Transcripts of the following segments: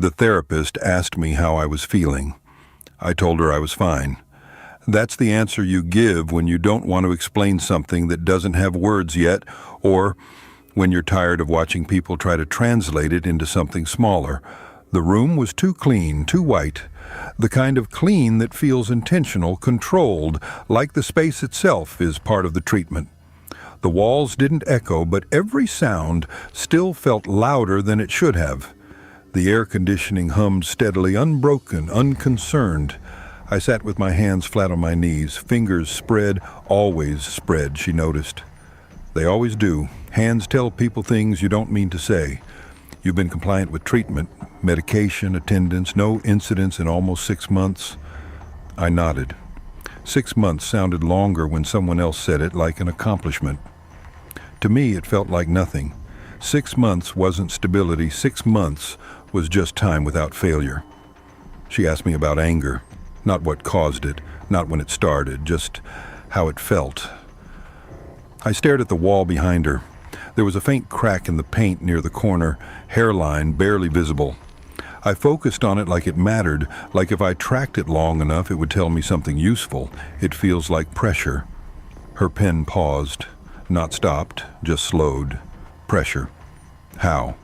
The therapist asked me how I was feeling. I told her I was fine. That's the answer you give when you don't want to explain something that doesn't have words yet, or when you're tired of watching people try to translate it into something smaller. The room was too clean, too white, the kind of clean that feels intentional, controlled, like the space itself is part of the treatment. The walls didn't echo, but every sound still felt louder than it should have. The air conditioning hummed steadily, unbroken, unconcerned. I sat with my hands flat on my knees, fingers spread, always spread, she noticed. They always do. Hands tell people things you don't mean to say. You've been compliant with treatment, medication, attendance, no incidents in almost 6 months. I nodded. 6 months sounded longer when someone else said it, like an accomplishment. To me, it felt like nothing. 6 months wasn't stability. 6 months was just time without failure. She asked me about anger, not what caused it, not when it started, just how it felt. I stared at the wall behind her. There was a faint crack in the paint near the corner, hairline barely visible. I focused on it like it mattered, like if I tracked it long enough it would tell me something useful. It feels like pressure. Her pen paused, not stopped, just slowed. Pressure. How?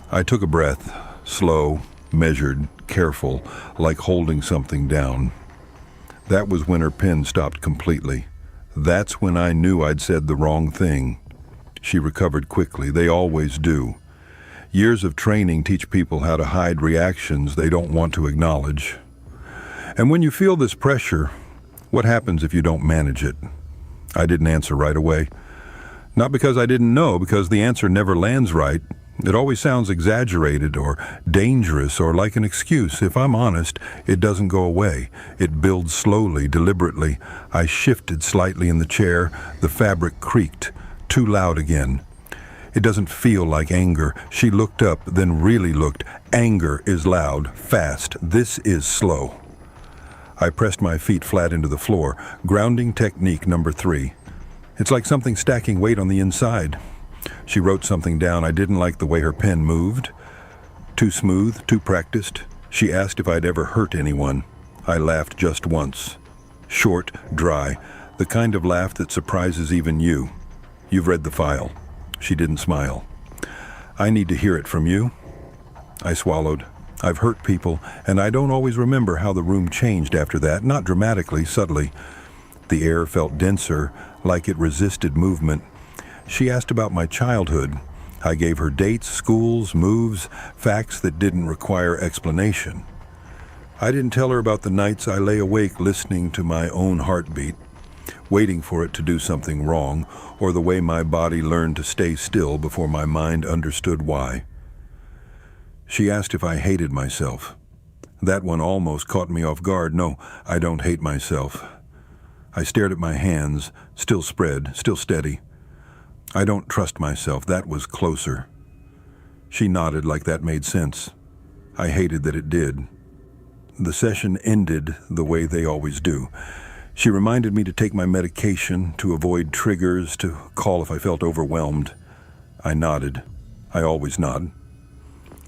I took a breath, slow, measured, careful, like holding something down. That was when her pen stopped completely. That's when I knew I'd said the wrong thing. She recovered quickly. They always do. Years of training teach people how to hide reactions they don't want to acknowledge. And when you feel this pressure, what happens if you don't manage it? I didn't answer right away. Not because I didn't know, because the answer never lands right. It always sounds exaggerated or dangerous or like an excuse. If I'm honest, it doesn't go away. It builds slowly, deliberately. I shifted slightly in the chair. The fabric creaked. Too loud again. It doesn't feel like anger. She looked up, then really looked. Anger is loud, fast. This is slow. I pressed my feet flat into the floor. Grounding technique number 3. It's like something stacking weight on the inside. She wrote something down. I didn't like the way her pen moved. Too smooth, too practiced. She asked if I'd ever hurt anyone. I laughed just once. Short, dry, the kind of laugh that surprises even you. You've read the file. She didn't smile. I need to hear it from you. I swallowed. I've hurt people, and I don't always remember how the room changed after that, not dramatically, subtly. The air felt denser, like it resisted movement. She asked about my childhood. I gave her dates, schools, moves, facts that didn't require explanation. I didn't tell her about the nights I lay awake listening to my own heartbeat, waiting for it to do something wrong, or the way my body learned to stay still before my mind understood why. She asked if I hated myself. That one almost caught me off guard. No, I don't hate myself. I stared at my hands, still spread, still steady. I don't trust myself. That was closer. She nodded like that made sense. I hated that it did. The session ended the way they always do. She reminded me to take my medication, to avoid triggers, to call if I felt overwhelmed. I nodded. I always nod.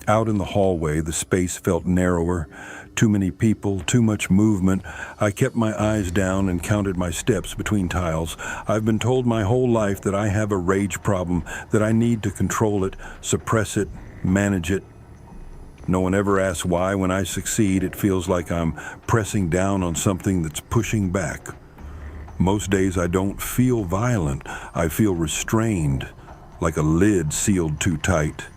Out in the hallway, the space felt narrower. Too many people, too much movement. I kept my eyes down and counted my steps between tiles. I've been told my whole life that I have a rage problem, that I need to control it, suppress it, manage it. No one ever asks why. When I succeed, it feels like I'm pressing down on something that's pushing back. Most days I don't feel violent. I feel restrained, like a lid sealed too tight.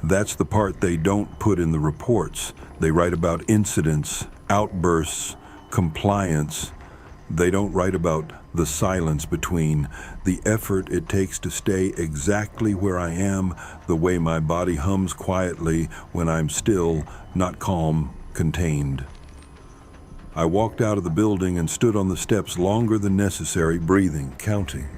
That's the part they don't put in the reports. They write about incidents, outbursts, compliance. They don't write about the silence between, the effort it takes to stay exactly where I am, the way my body hums quietly when I'm still, not calm, contained. I walked out of the building and stood on the steps longer than necessary, breathing, counting.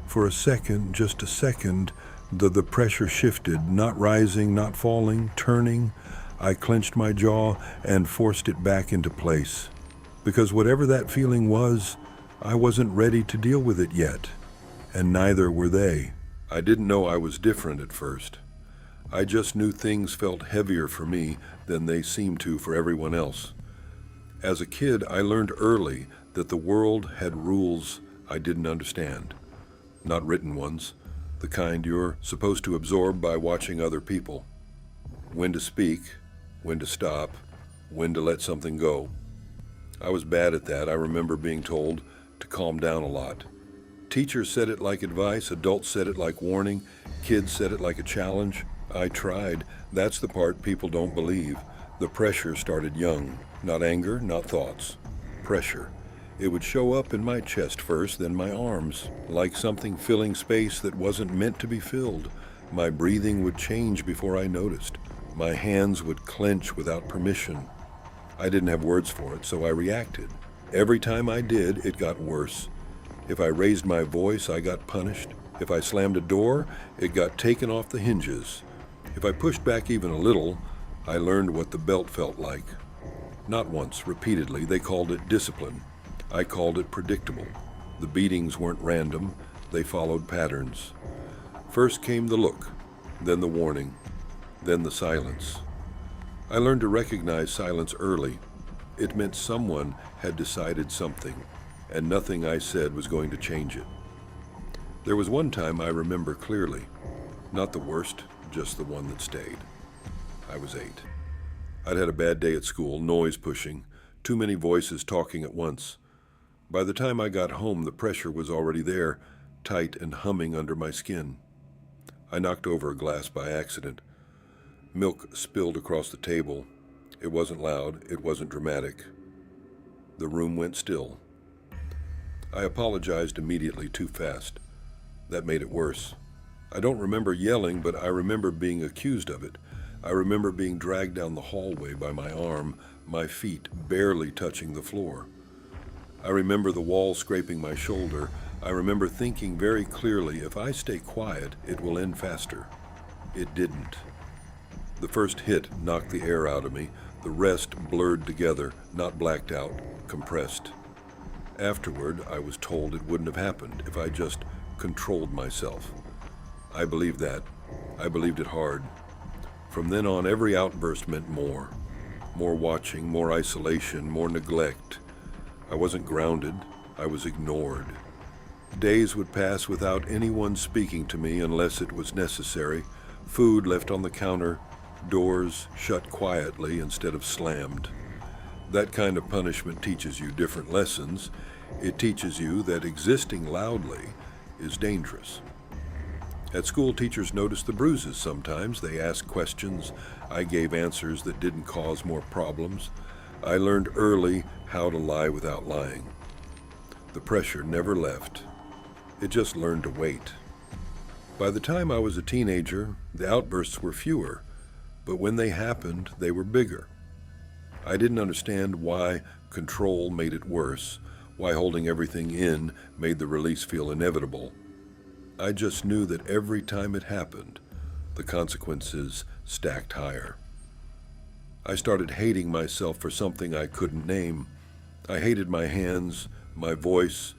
For a second, just a second, the pressure shifted, not rising, not falling, turning. I clenched my jaw and forced it back into place. Because whatever that feeling was, I wasn't ready to deal with it yet, and neither were they. I didn't know I was different at first. I just knew things felt heavier for me than they seemed to for everyone else. As a kid, I learned early that the world had rules I didn't understand. Not written ones, the kind you're supposed to absorb by watching other people. When to speak, when to stop, when to let something go. I was bad at that. I remember being told to calm down a lot. Teachers said it like advice, adults said it like warning, kids said it like a challenge. I tried. That's the part people don't believe. The pressure started young. Not anger, not thoughts. Pressure. It would show up in my chest first, then my arms, like something filling space that wasn't meant to be filled. My breathing would change before I noticed. My hands would clench without permission. I didn't have words for it, so I reacted. Every time I did, it got worse. If I raised my voice, I got punished. If I slammed a door, it got taken off the hinges. If I pushed back even a little, I learned what the belt felt like. Not once, repeatedly, they called it discipline. I called it predictable. The beatings weren't random, they followed patterns. First came the look, then the warning, then the silence. I learned to recognize silence early. It meant someone had decided something, and nothing I said was going to change it. There was one time I remember clearly. Not the worst, just the one that stayed. I was 8. I'd had a bad day at school, noise pushing, too many voices talking at once. By the time I got home, the pressure was already there, tight and humming under my skin. I knocked over a glass by accident. Milk spilled across the table. It wasn't loud, it wasn't dramatic. The room went still. I apologized immediately, too fast. That made it worse. I don't remember yelling, but I remember being accused of it. I remember being dragged down the hallway by my arm, my feet barely touching the floor. I remember the wall scraping my shoulder. I remember thinking very clearly, if I stay quiet, it will end faster. It didn't. The first hit knocked the air out of me. The rest blurred together, not blacked out, compressed. Afterward, I was told it wouldn't have happened if I just controlled myself. I believed that. I believed it hard. From then on, every outburst meant more. More watching, more isolation, more neglect. I wasn't grounded. I was ignored. Days would pass without anyone speaking to me unless it was necessary. Food left on the counter, doors shut quietly instead of slammed. That kind of punishment teaches you different lessons. It teaches you that existing loudly is dangerous. At school, teachers noticed the bruises sometimes. They asked questions. I gave answers that didn't cause more problems. I learned early how to lie without lying. The pressure never left. It just learned to wait. By the time I was a teenager, the outbursts were fewer, but when they happened, they were bigger. I didn't understand why control made it worse, why holding everything in made the release feel inevitable. I just knew that every time it happened, the consequences stacked higher. I started hating myself for something I couldn't name. I hated my hands, my voice,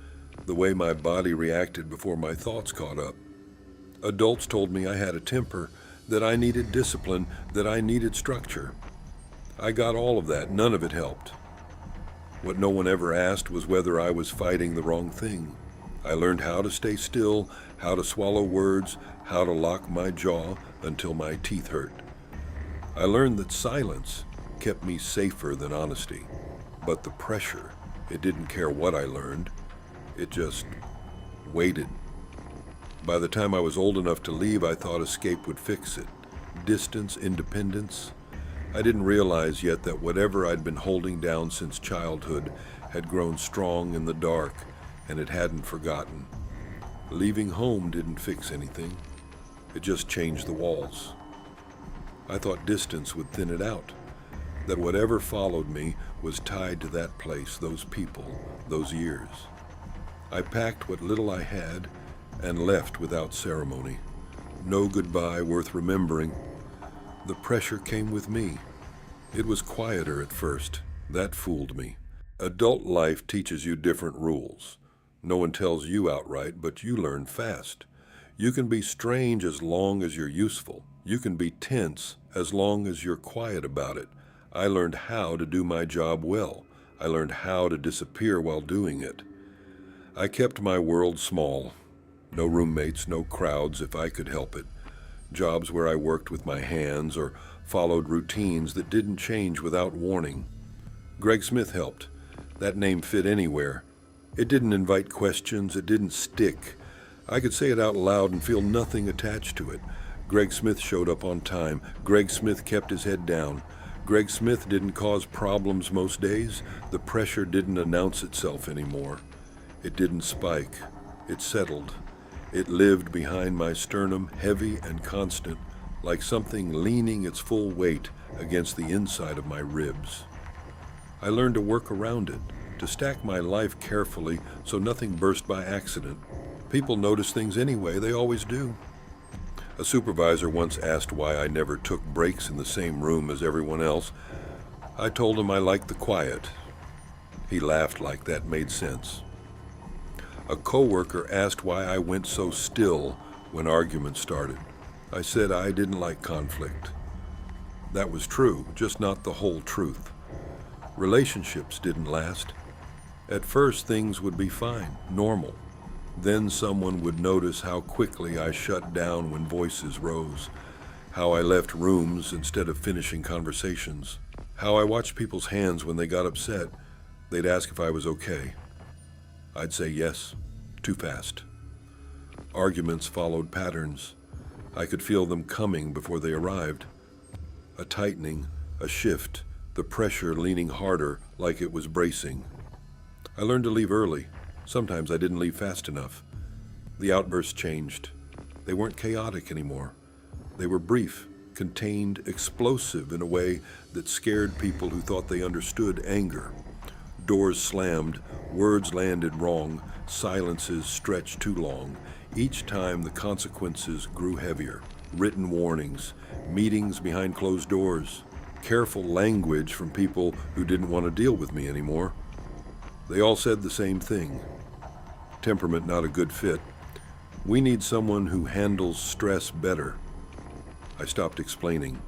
the way my body reacted before my thoughts caught up. Adults told me I had a temper, that I needed discipline, that I needed structure. I got all of that. None of it helped. What no one ever asked was whether I was fighting the wrong thing. I learned how to stay still, how to swallow words, how to lock my jaw until my teeth hurt. I learned that silence kept me safer than honesty. But the pressure, it didn't care what I learned. It just waited. By the time I was old enough to leave, I thought escape would fix it. Distance, independence. I didn't realize yet that whatever I'd been holding down since childhood had grown strong in the dark, and it hadn't forgotten. Leaving home didn't fix anything. It just changed the walls. I thought distance would thin it out, that whatever followed me was tied to that place, those people, those years. I packed what little I had and left without ceremony. No goodbye worth remembering. The pressure came with me. It was quieter at first. That fooled me. Adult life teaches you different rules. No one tells you outright, but you learn fast. You can be strange as long as you're useful. You can be tense as long as you're quiet about it. I learned how to do my job well. I learned how to disappear while doing it. I kept my world small. No roommates, no crowds if I could help it. Jobs where I worked with my hands or followed routines that didn't change without warning. Greg Smith helped. That name fit anywhere. It didn't invite questions, it didn't stick. I could say it out loud and feel nothing attached to it. Greg Smith showed up on time. Greg Smith kept his head down. Greg Smith didn't cause problems most days. The pressure didn't announce itself anymore. It didn't spike. It settled. It lived behind my sternum, heavy and constant, like something leaning its full weight against the inside of my ribs. I learned to work around it, to stack my life carefully so nothing burst by accident. People notice things anyway, they always do. A supervisor once asked why I never took breaks in the same room as everyone else. I told him I liked the quiet. He laughed like that made sense. A coworker asked why I went so still when arguments started. I said I didn't like conflict. That was true, just not the whole truth. Relationships didn't last. At first, things would be fine, normal. Then someone would notice how quickly I shut down when voices rose, how I left rooms instead of finishing conversations, how I watched people's hands when they got upset. They'd ask if I was okay. I'd say yes, too fast. Arguments followed patterns. I could feel them coming before they arrived. A tightening, a shift, the pressure leaning harder like it was bracing. I learned to leave early. Sometimes I didn't leave fast enough. The outbursts changed. They weren't chaotic anymore. They were brief, contained, explosive in a way that scared people who thought they understood anger. Doors slammed, words landed wrong, silences stretched too long. Each time the consequences grew heavier. Written warnings, meetings behind closed doors, careful language from people who didn't want to deal with me anymore. They all said the same thing. Temperament not a good fit. We need someone who handles stress better. I stopped explaining.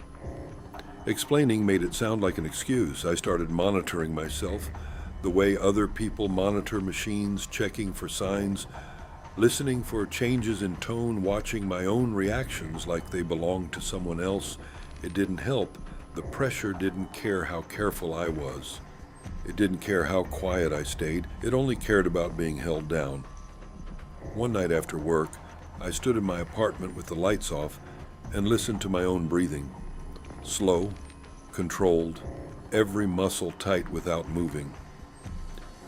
Explaining made it sound like an excuse. I started monitoring myself, the way other people monitor machines, checking for signs, listening for changes in tone, watching my own reactions like they belonged to someone else. It didn't help. The pressure didn't care how careful I was. It didn't care how quiet I stayed. It only cared about being held down. One night after work, I stood in my apartment with the lights off and listened to my own breathing. Slow, controlled, every muscle tight without moving.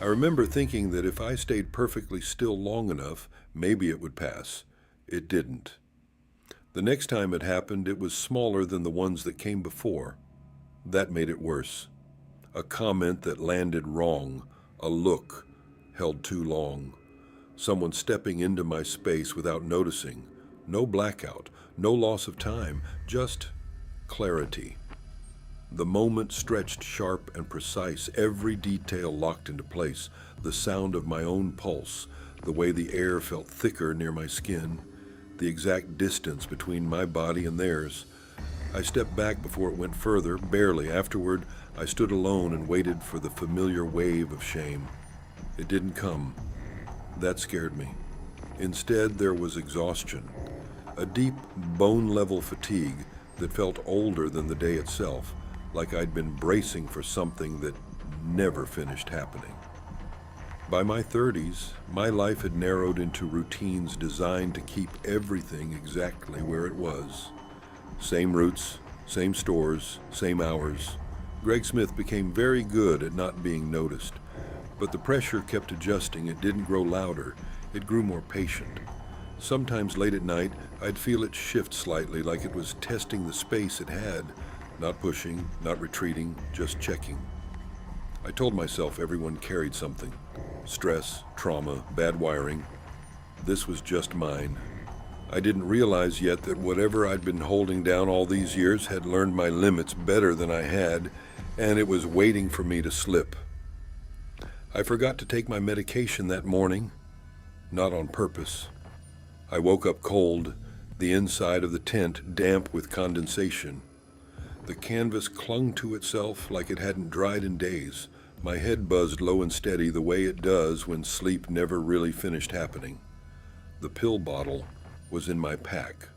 I remember thinking that if I stayed perfectly still long enough, maybe it would pass. It didn't. The next time it happened, it was smaller than the ones that came before. That made it worse. A comment that landed wrong, a look held too long. Someone stepping into my space without noticing. No blackout, no loss of time, just clarity. The moment stretched sharp and precise, every detail locked into place, the sound of my own pulse, the way the air felt thicker near my skin, the exact distance between my body and theirs. I stepped back before it went further, barely. Afterward, I stood alone and waited for the familiar wave of shame. It didn't come. That scared me. Instead, there was exhaustion, a deep, bone-level fatigue that felt older than the day itself, like I'd been bracing for something that never finished happening. By my 30s, my life had narrowed into routines designed to keep everything exactly where it was. Same routes, same stores, same hours. Greg Smith became very good at not being noticed, but the pressure kept adjusting. It didn't grow louder, it grew more patient. Sometimes late at night, I'd feel it shift slightly, like it was testing the space it had. Not pushing, not retreating, just checking. I told myself everyone carried something. Stress, trauma, bad wiring. This was just mine. I didn't realize yet that whatever I'd been holding down all these years had learned my limits better than I had, and it was waiting for me to slip. I forgot to take my medication that morning, not on purpose. I woke up cold, the inside of the tent damp with condensation. The canvas clung to itself like it hadn't dried in days. My head buzzed low and steady the way it does when sleep never really finished happening. The pill bottle was in my pack.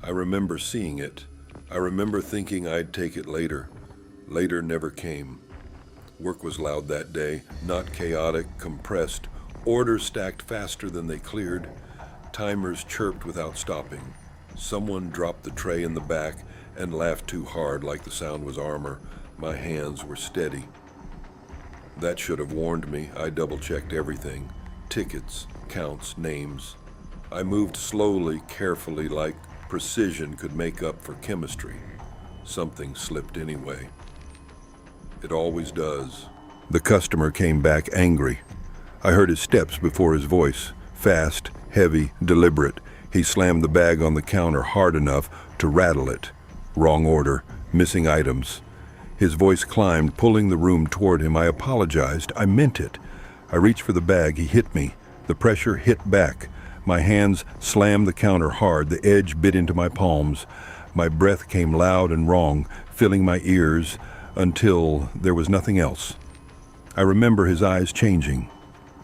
I remember seeing it. I remember thinking I'd take it later. Later never came. Work was loud that day, not chaotic, compressed. Orders stacked faster than they cleared. Timers chirped without stopping. Someone dropped the tray in the back and laughed too hard like the sound was armor. My hands were steady. That should have warned me. I double-checked everything. Tickets, counts, names. I moved slowly, carefully, like precision could make up for chemistry. Something slipped anyway. It always does. The customer came back angry. I heard his steps before his voice. Fast, heavy, deliberate. He slammed the bag on the counter hard enough to rattle it. Wrong order, missing items. His voice climbed, pulling the room toward him. I apologized. I meant it. I reached for the bag. He hit me. The pressure hit back. My hands slammed the counter hard. The edge bit into my palms. My breath came loud and wrong, filling my ears until there was nothing else. I remember his eyes changing.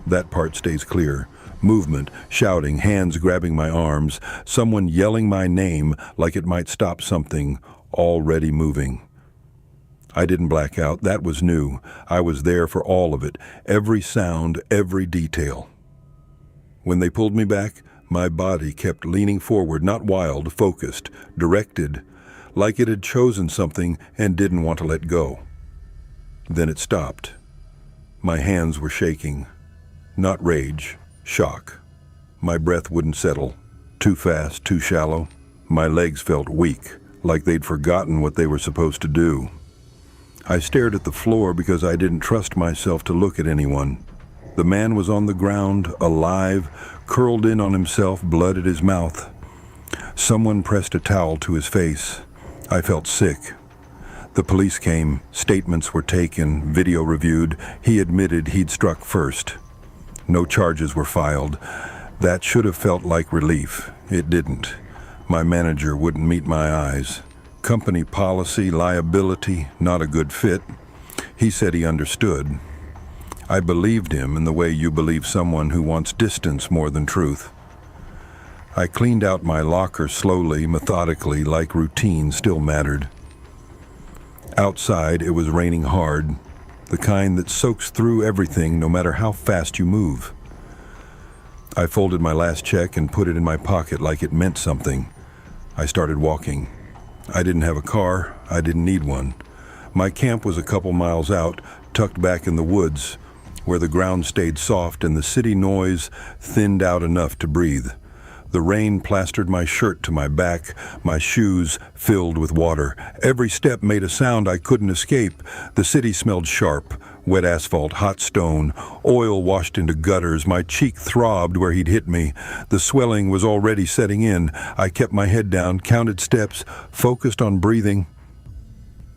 That part stays clear. Movement, shouting, hands grabbing my arms, someone yelling my name like it might stop something already moving. I didn't black out. That was new. I was there for all of it, every sound, every detail. When they pulled me back, my body kept leaning forward, not wild, focused, directed, like it had chosen something and didn't want to let go. Then it stopped. My hands were shaking. Not rage, shock. My breath wouldn't settle. Too fast, too shallow. My legs felt weak, like they'd forgotten what they were supposed to do. I stared at the floor because I didn't trust myself to look at anyone. The man was on the ground, alive, curled in on himself, blood at his mouth. Someone pressed a towel to his face. I felt sick. The police came, statements were taken, video reviewed. He admitted he'd struck first. No charges were filed. That should have felt like relief. It didn't. My manager wouldn't meet my eyes. Company policy, liability, not a good fit. He said he understood. I believed him in the way you believe someone who wants distance more than truth. I cleaned out my locker slowly, methodically, like routine still mattered. Outside, it was raining hard, the kind that soaks through everything no matter how fast you move. I folded my last check and put it in my pocket like it meant something. I started walking. I didn't have a car. I didn't need one. My camp was a couple miles out, tucked back in the woods, where the ground stayed soft and the city noise thinned out enough to breathe. The rain plastered my shirt to my back, my shoes filled with water. Every step made a sound I couldn't escape. The city smelled sharp, wet asphalt, hot stone, oil washed into gutters. My cheek throbbed where he'd hit me. The swelling was already setting in. I kept my head down, counted steps, focused on breathing.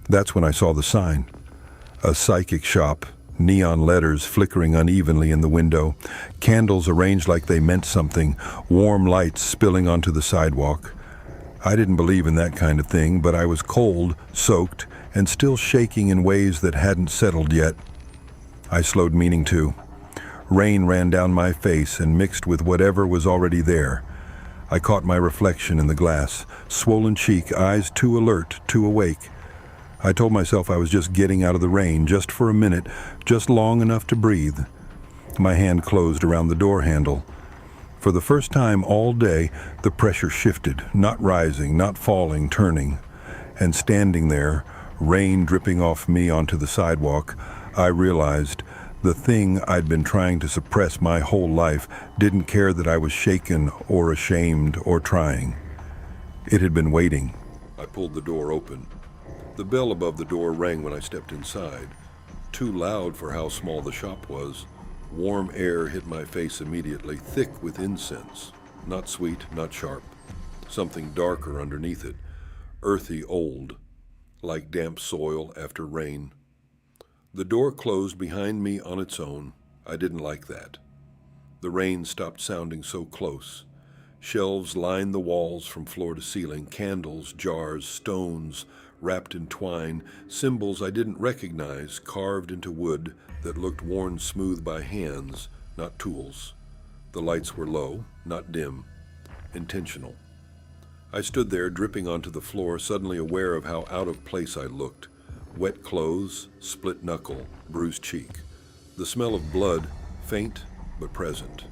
That's when I saw the sign. A psychic shop. Neon letters flickering unevenly in the window, candles arranged like they meant something, warm lights spilling onto the sidewalk. I didn't believe in that kind of thing, but I was cold, soaked, and still shaking in ways that hadn't settled yet. I slowed meaning to. Rain ran down my face and mixed with whatever was already there. I caught my reflection in the glass, swollen cheek, eyes too alert, too awake. I told myself I was just getting out of the rain, just for a minute, just long enough to breathe. My hand closed around the door handle. For the first time all day, the pressure shifted, not rising, not falling, turning. And standing there, rain dripping off me onto the sidewalk, I realized the thing I'd been trying to suppress my whole life didn't care that I was shaken or ashamed or trying. It had been waiting. I pulled the door open. The bell above the door rang when I stepped inside. Too loud for how small the shop was. Warm air hit my face immediately, thick with incense. Not sweet, not sharp. Something darker underneath it. Earthy, old, like damp soil after rain. The door closed behind me on its own. I didn't like that. The rain stopped sounding so close. Shelves lined the walls from floor to ceiling, candles, jars, stones, wrapped in twine, symbols I didn't recognize, carved into wood that looked worn smooth by hands, not tools. The lights were low, not dim, intentional. I stood there, dripping onto the floor, suddenly aware of how out of place I looked. Wet clothes, split knuckle, bruised cheek. The smell of blood, faint but present.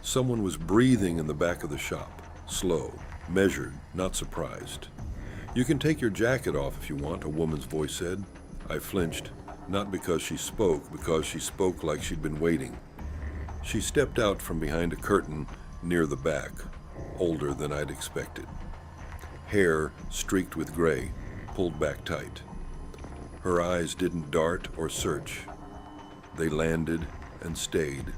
Someone was breathing in the back of the shop, slow, measured, not surprised. "You can take your jacket off if you want," a woman's voice said. I flinched, not because she spoke like she'd been waiting. She stepped out from behind a curtain near the back, older than I'd expected. Hair streaked with gray, pulled back tight. Her eyes didn't dart or search. They landed and stayed.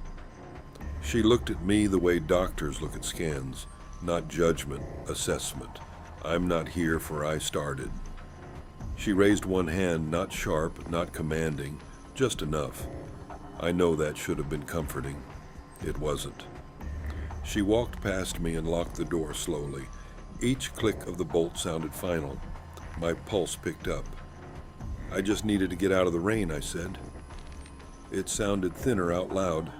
She looked at me the way doctors look at scans, not judgment, assessment. I'm not here for I started. She raised one hand, not sharp, not commanding, just enough. I know that should have been comforting. It wasn't. She walked past me and locked the door slowly. Each click of the bolt sounded final. My pulse picked up. "I just needed to get out of the rain," I said. It sounded thinner out loud.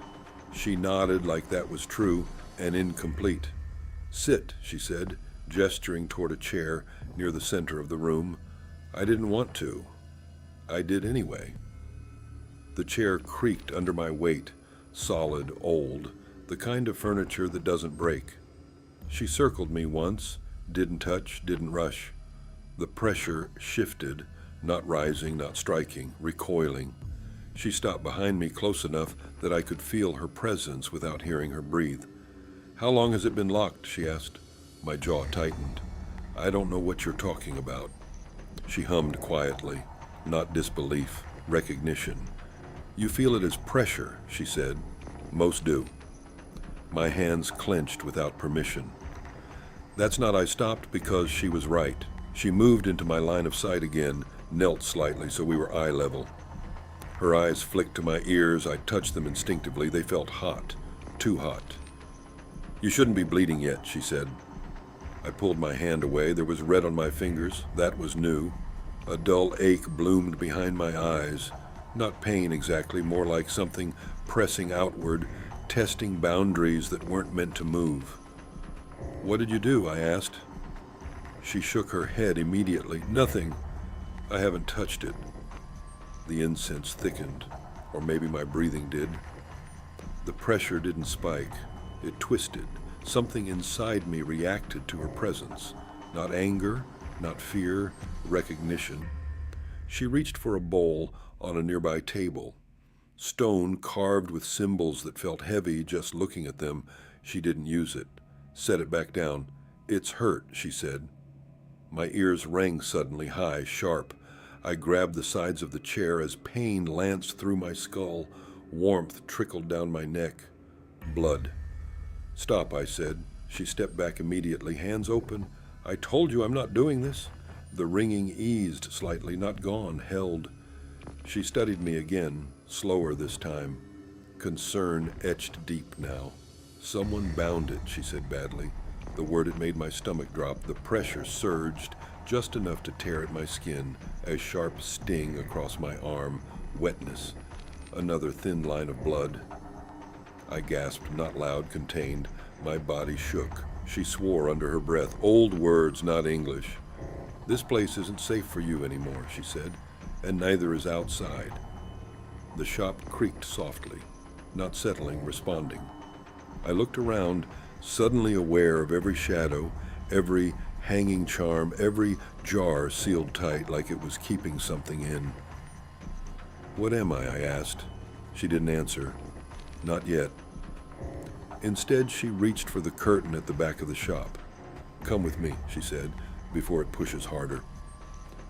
She nodded like that was true and incomplete. "Sit," she said, gesturing toward a chair near the center of the room. I didn't want to. I did anyway. The chair creaked under my weight, solid, old, the kind of furniture that doesn't break. She circled me once, didn't touch, didn't rush. The pressure shifted, not rising, not striking, recoiling. She stopped behind me close enough that I could feel her presence without hearing her breathe. "How long has it been locked?" she asked. My jaw tightened. "I don't know what you're talking about." She hummed quietly, not disbelief, recognition. "You feel it as pressure," she said. "Most do." My hands clenched without permission. That's not I stopped because she was right. She moved into my line of sight again, knelt slightly so we were eye level. Her eyes flicked to my ears. I touched them instinctively. They felt hot, too hot. "You shouldn't be bleeding yet," she said. I pulled my hand away. There was red on my fingers. That was new. A dull ache bloomed behind my eyes. Not pain exactly, more like something pressing outward, testing boundaries that weren't meant to move. "What did you do?" I asked. She shook her head immediately. "Nothing. I haven't touched it." The incense thickened, or maybe my breathing did. The pressure didn't spike. It twisted. Something inside me reacted to her presence. Not anger, not fear, recognition. She reached for a bowl on a nearby table. Stone carved with symbols that felt heavy just looking at them. She didn't use it. Set it back down. "It's hurt," she said. My ears rang suddenly, high, sharp. I grabbed the sides of the chair as pain lanced through my skull. Warmth trickled down my neck. Blood. "Stop," I said. She stepped back immediately, hands open. "I told you I'm not doing this." The ringing eased slightly, not gone, held. She studied me again, slower this time. Concern etched deep now. "Someone bound it," she said badly. The word had made my stomach drop. The pressure surged, just enough to tear at my skin, a sharp sting across my arm, wetness, another thin line of blood. I gasped, not loud, contained. My body shook. She swore under her breath, old words, not English. "This place isn't safe for you anymore," she said, "and neither is outside." The shop creaked softly, not settling, responding. I looked around, suddenly aware of every shadow, every hanging charm, every jar sealed tight like it was keeping something in. "What am I asked. She didn't answer. Not yet. Instead, she reached for the curtain at the back of the shop. "Come with me," she said, "before it pushes harder."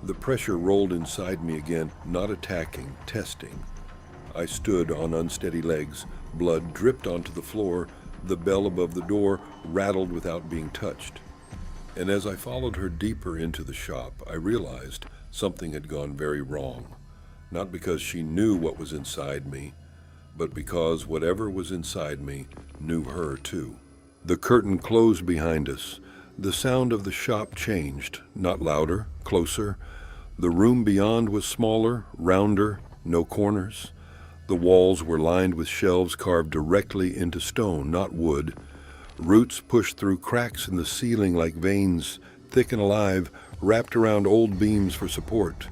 The pressure rolled inside me again, not attacking, testing. I stood on unsteady legs. Blood dripped onto the floor. The bell above the door rattled without being touched. And as I followed her deeper into the shop, I realized something had gone very wrong. Not because she knew what was inside me, but because whatever was inside me knew her too. The curtain closed behind us. The sound of the shop changed, not louder, closer. The room beyond was smaller, rounder, no corners. The walls were lined with shelves carved directly into stone, not wood. Roots pushed through cracks in the ceiling like veins, thick and alive, wrapped around old beams for support.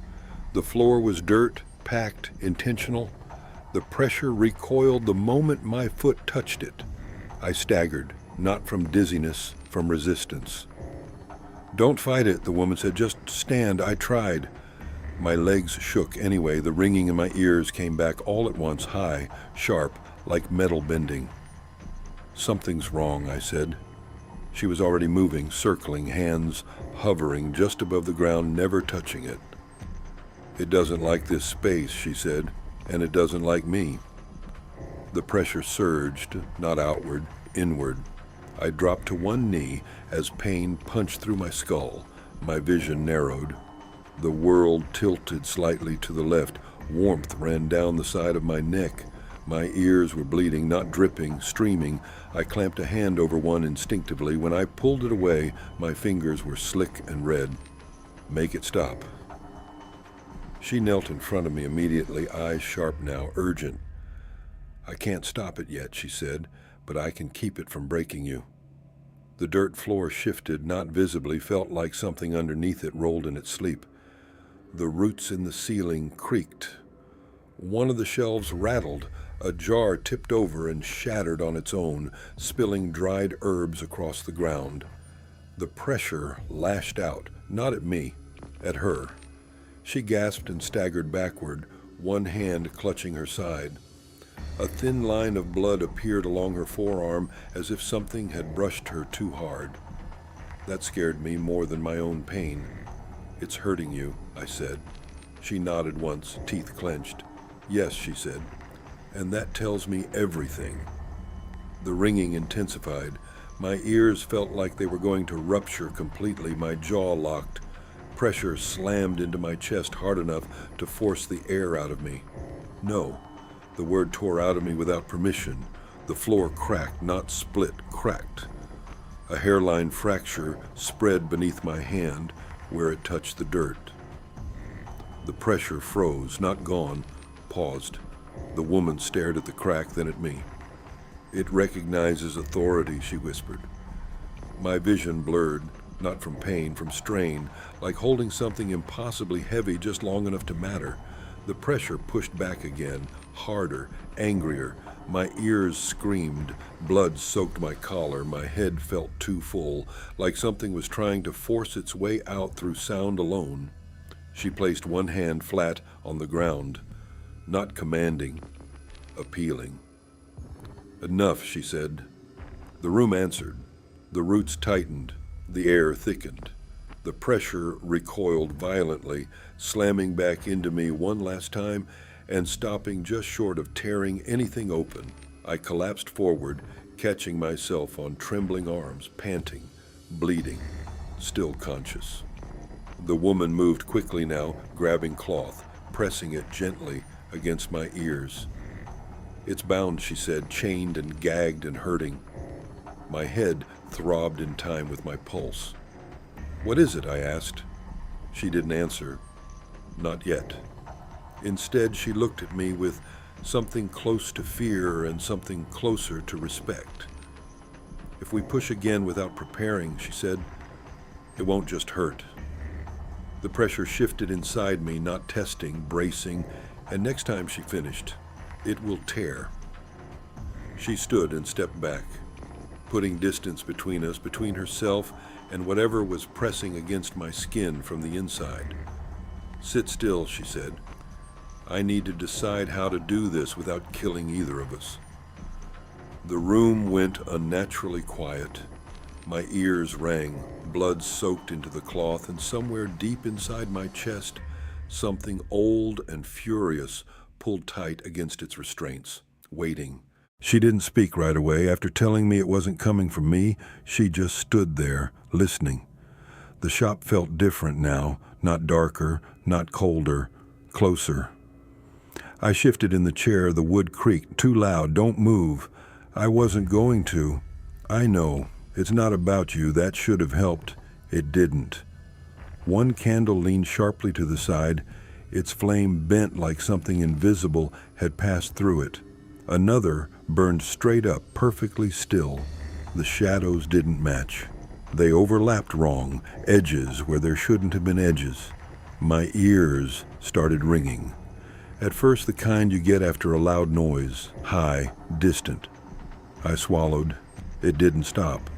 The floor was dirt, packed, intentional. The pressure recoiled the moment my foot touched it. I staggered, not from dizziness, from resistance. "Don't fight it," the woman said. "Just stand." I tried. My legs shook anyway. The ringing in my ears came back all at once, high, sharp, like metal bending. "Something's wrong," I said. She was already moving, circling, hands hovering just above the ground, never touching it. "It doesn't like this space," she said, "and it doesn't like me." The pressure surged, not outward, inward. I dropped to one knee as pain punched through my skull. My vision narrowed. The world tilted slightly to the left. Warmth ran down the side of my neck. My ears were bleeding, not dripping, streaming. I clamped a hand over one instinctively. When I pulled it away, my fingers were slick and red. "Make it stop." She knelt in front of me immediately, eyes sharp now, urgent. "I can't stop it yet," she said, "but I can keep it from breaking you." The dirt floor shifted, not visibly, felt like something underneath it rolled in its sleep. The roots in the ceiling creaked. One of the shelves rattled. A jar tipped over and shattered on its own, spilling dried herbs across the ground. The pressure lashed out, not at me, at her. She gasped and staggered backward, one hand clutching her side. A thin line of blood appeared along her forearm as if something had brushed her too hard. That scared me more than my own pain. "It's hurting you," I said. She nodded once, teeth clenched. "Yes," she said, "and that tells me everything." The ringing intensified. My ears felt like they were going to rupture completely. My jaw locked. Pressure slammed into my chest hard enough to force the air out of me. "No." The word tore out of me without permission. The floor cracked, not split, cracked. A hairline fracture spread beneath my hand where it touched the dirt. The pressure froze, not gone, paused. The woman stared at the crack, then at me. "It recognizes authority," she whispered. My vision blurred, not from pain, from strain, like holding something impossibly heavy just long enough to matter. The pressure pushed back again, harder, angrier. My ears screamed. Blood soaked my collar. My head felt too full, like something was trying to force its way out through sound alone. She placed one hand flat on the ground, not commanding, appealing. "Enough," she said. The room answered. The roots tightened. The air thickened. The pressure recoiled violently, slamming back into me one last time and stopping just short of tearing anything open. I collapsed forward, catching myself on trembling arms, panting, bleeding, still conscious. The woman moved quickly now, grabbing cloth, pressing it gently against my ears. "It's bound," she said, "chained and gagged and hurting." My head throbbed in time with my pulse. "What is it?" I asked. She didn't answer. Not yet. Instead, she looked at me with something close to fear and something closer to respect. "If we push again without preparing," she said, "it won't just hurt." The pressure shifted inside me, not testing, bracing, and next time she finished, "It will tear." She stood and stepped back, putting distance between us, between herself and whatever was pressing against my skin from the inside. "Sit still," she said. "I need to decide how to do this without killing either of us." The room went unnaturally quiet. My ears rang, blood soaked into the cloth, and somewhere deep inside my chest, something old and furious pulled tight against its restraints, waiting. She didn't speak right away. After telling me it wasn't coming from me, she just stood there, listening. The shop felt different now, not darker, not colder, closer. I shifted in the chair. The wood creaked. "Too loud. Don't move." "I wasn't going to." I know. It's not about you. That should have helped. It didn't. One candle leaned sharply to the side. Its flame bent like something invisible had passed through it. Another burned straight up, perfectly still. The shadows didn't match. They overlapped wrong, edges where there shouldn't have been edges. My ears started ringing. At first, the kind you get after a loud noise, high, distant. I swallowed. It didn't stop.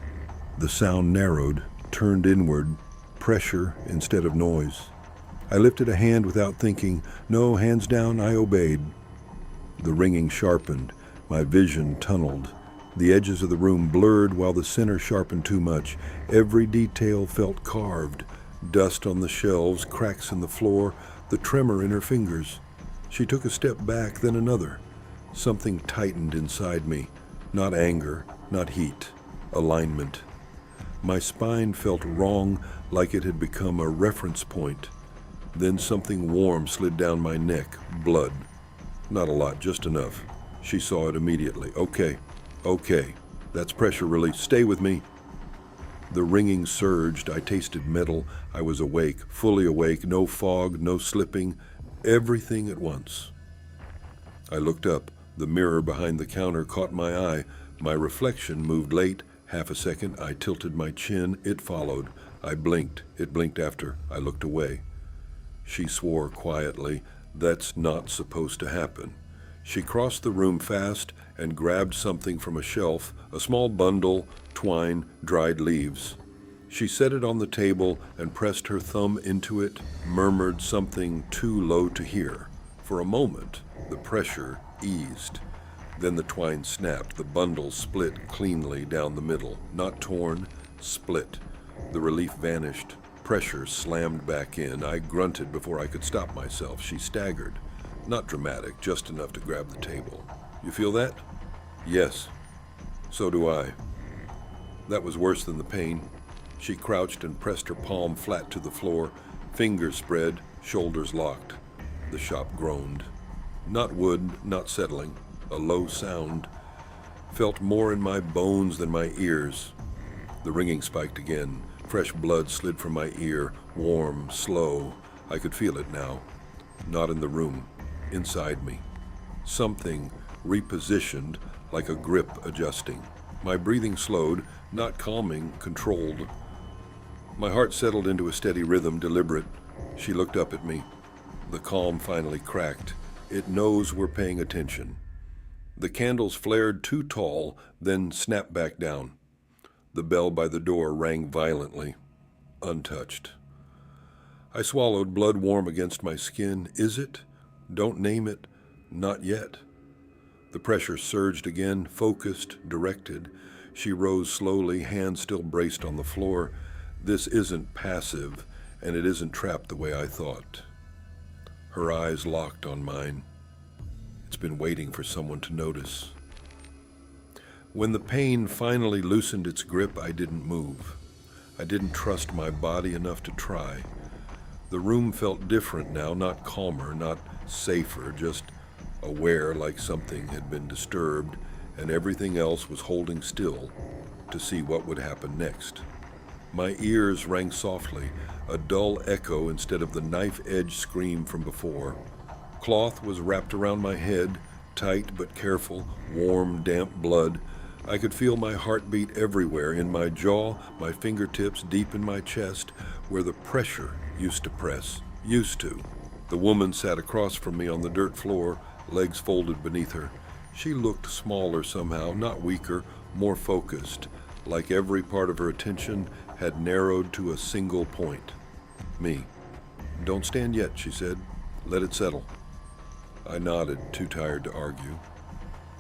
The sound narrowed, turned inward, pressure instead of noise. I lifted a hand without thinking. No, hands down, I obeyed. The ringing sharpened. My vision tunneled. The edges of the room blurred while the center sharpened too much. Every detail felt carved. Dust on the shelves, cracks in the floor, the tremor in her fingers. She took a step back, then another. Something tightened inside me. Not anger, not heat. Alignment. My spine felt wrong, like it had become a reference point. Then something warm slid down my neck. Blood. Not a lot, just enough. She saw it immediately. Okay. That's pressure release. Stay with me. The ringing surged. I tasted metal. I was awake, fully awake. No fog, no slipping. Everything at once. I looked up. The mirror behind the counter caught my eye. My reflection moved late. Half a second, I tilted my chin. It followed. I blinked. It blinked after. I looked away. She swore quietly. That's not supposed to happen. She crossed the room fast and grabbed something from a shelf, a small bundle, twine, dried leaves. She set it on the table and pressed her thumb into it, murmured something too low to hear. For a moment, the pressure eased. Then the twine snapped. The bundle split cleanly down the middle. Not torn, split. The relief vanished. Pressure slammed back in. I grunted before I could stop myself. She staggered. Not dramatic, just enough to grab the table. You feel that? Yes. So do I. That was worse than the pain. She crouched and pressed her palm flat to the floor. Fingers spread, shoulders locked. The shop groaned. Not wood, not settling. A low sound. Felt more in my bones than my ears. The ringing spiked again. Fresh blood slid from my ear, warm, slow. I could feel it now. Not in the room, inside me. Something repositioned, like a grip adjusting. My breathing slowed, not calming, controlled. My heart settled into a steady rhythm, deliberate. She looked up at me. The calm finally cracked. It knows we're paying attention. The candles flared too tall, then snapped back down. The bell by the door rang violently, untouched. I swallowed, blood warm against my skin. Is it? Don't name it. Not yet. The pressure surged again, focused, directed. She rose slowly, hands still braced on the floor. This isn't passive, and it isn't trapped the way I thought. Her eyes locked on mine. It's been waiting for someone to notice. When the pain finally loosened its grip, I didn't move. I didn't trust my body enough to try. The room felt different now, not calmer, not safer, just aware like something had been disturbed, and everything else was holding still to see what would happen next. My ears rang softly, a dull echo instead of the knife-edge scream from before. Cloth was wrapped around my head, tight but careful, warm, damp blood. I could feel my heartbeat everywhere, in my jaw, my fingertips, deep in my chest, where the pressure used to press. Used to. The woman sat across from me on the dirt floor, legs folded beneath her. She looked smaller somehow, not weaker, more focused, like every part of her attention had narrowed to a single point. Me. Don't stand yet, she said. Let it settle. I nodded, too tired to argue.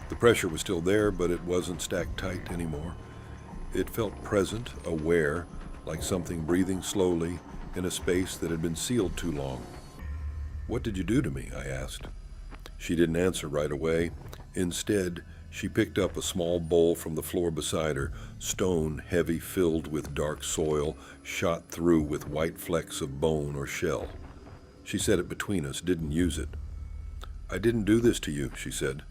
The pressure was still there, but it wasn't stacked tight anymore. It felt present, aware, like something breathing slowly in a space that had been sealed too long. What did you do to me? I asked. She didn't answer right away. Instead, she picked up a small bowl from the floor beside her, stone heavy, filled with dark soil, shot through with white flecks of bone or shell. She set it between us, didn't use it. I didn't do this to you, she said.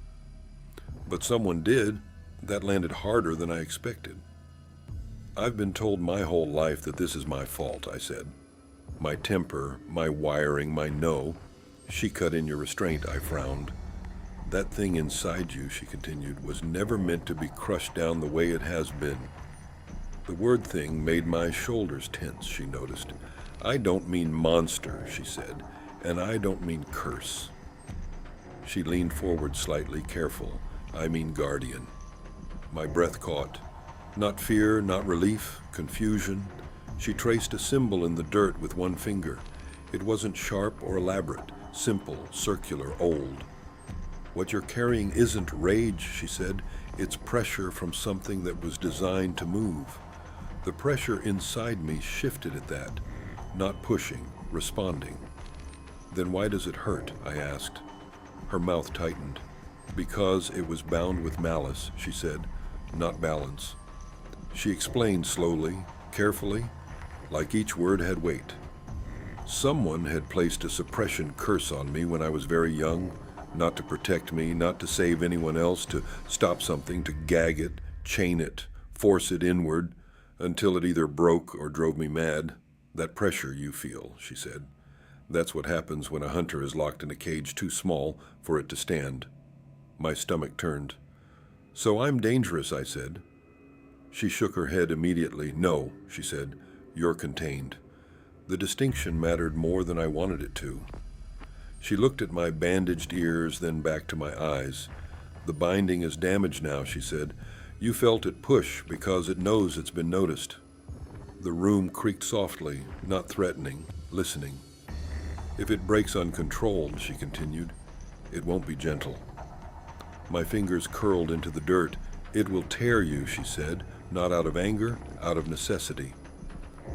But someone did. That landed harder than I expected. I've been told my whole life that this is my fault, I said. My temper, my wiring, my no. She cut in your restraint, I frowned. That thing inside you, she continued, was never meant to be crushed down the way it has been. The word thing made my shoulders tense, she noticed. I don't mean monster, she said, and I don't mean curse. She leaned forward slightly, careful. I mean guardian. My breath caught. Not fear, not relief, confusion. She traced a symbol in the dirt with one finger. It wasn't sharp or elaborate, simple, circular, old. What you're carrying isn't rage, she said. It's pressure from something that was designed to move. The pressure inside me shifted at that, not pushing, responding. Then why does it hurt? I asked. Her mouth tightened. Because it was bound with malice, she said, not balance. She explained slowly, carefully, like each word had weight. Someone had placed a suppression curse on me when I was very young, not to protect me, not to save anyone else, to stop something, to gag it, chain it, force it inward, until it either broke or drove me mad. That pressure you feel, she said. That's what happens when a hunter is locked in a cage too small for it to stand. My stomach turned. So I'm dangerous, I said. She shook her head immediately. No, she said, you're contained. The distinction mattered more than I wanted it to. She looked at my bandaged ears, then back to my eyes. The binding is damaged now, she said. You felt it push because it knows it's been noticed. The room creaked softly, not threatening, listening. If it breaks uncontrolled, she continued, it won't be gentle. My fingers curled into the dirt. It will tear you, she said, not out of anger, out of necessity.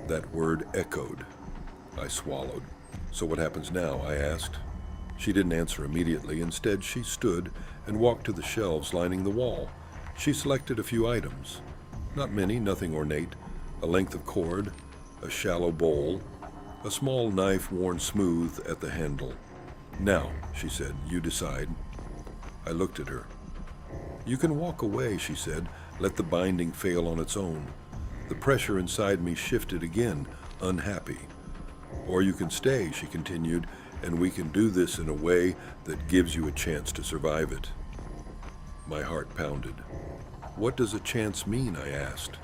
That word echoed. I swallowed. So what happens now? I asked. She didn't answer immediately. Instead, she stood and walked to the shelves lining the wall. She selected a few items. Not many, nothing ornate. A length of cord, a shallow bowl, a small knife worn smooth at the handle. Now, she said, you decide. I looked at her. You can walk away, she said. Let the binding fail on its own. The pressure inside me shifted again, unhappy. Or you can stay, she continued, and we can do this in a way that gives you a chance to survive it. My heart pounded. What does a chance mean? I asked.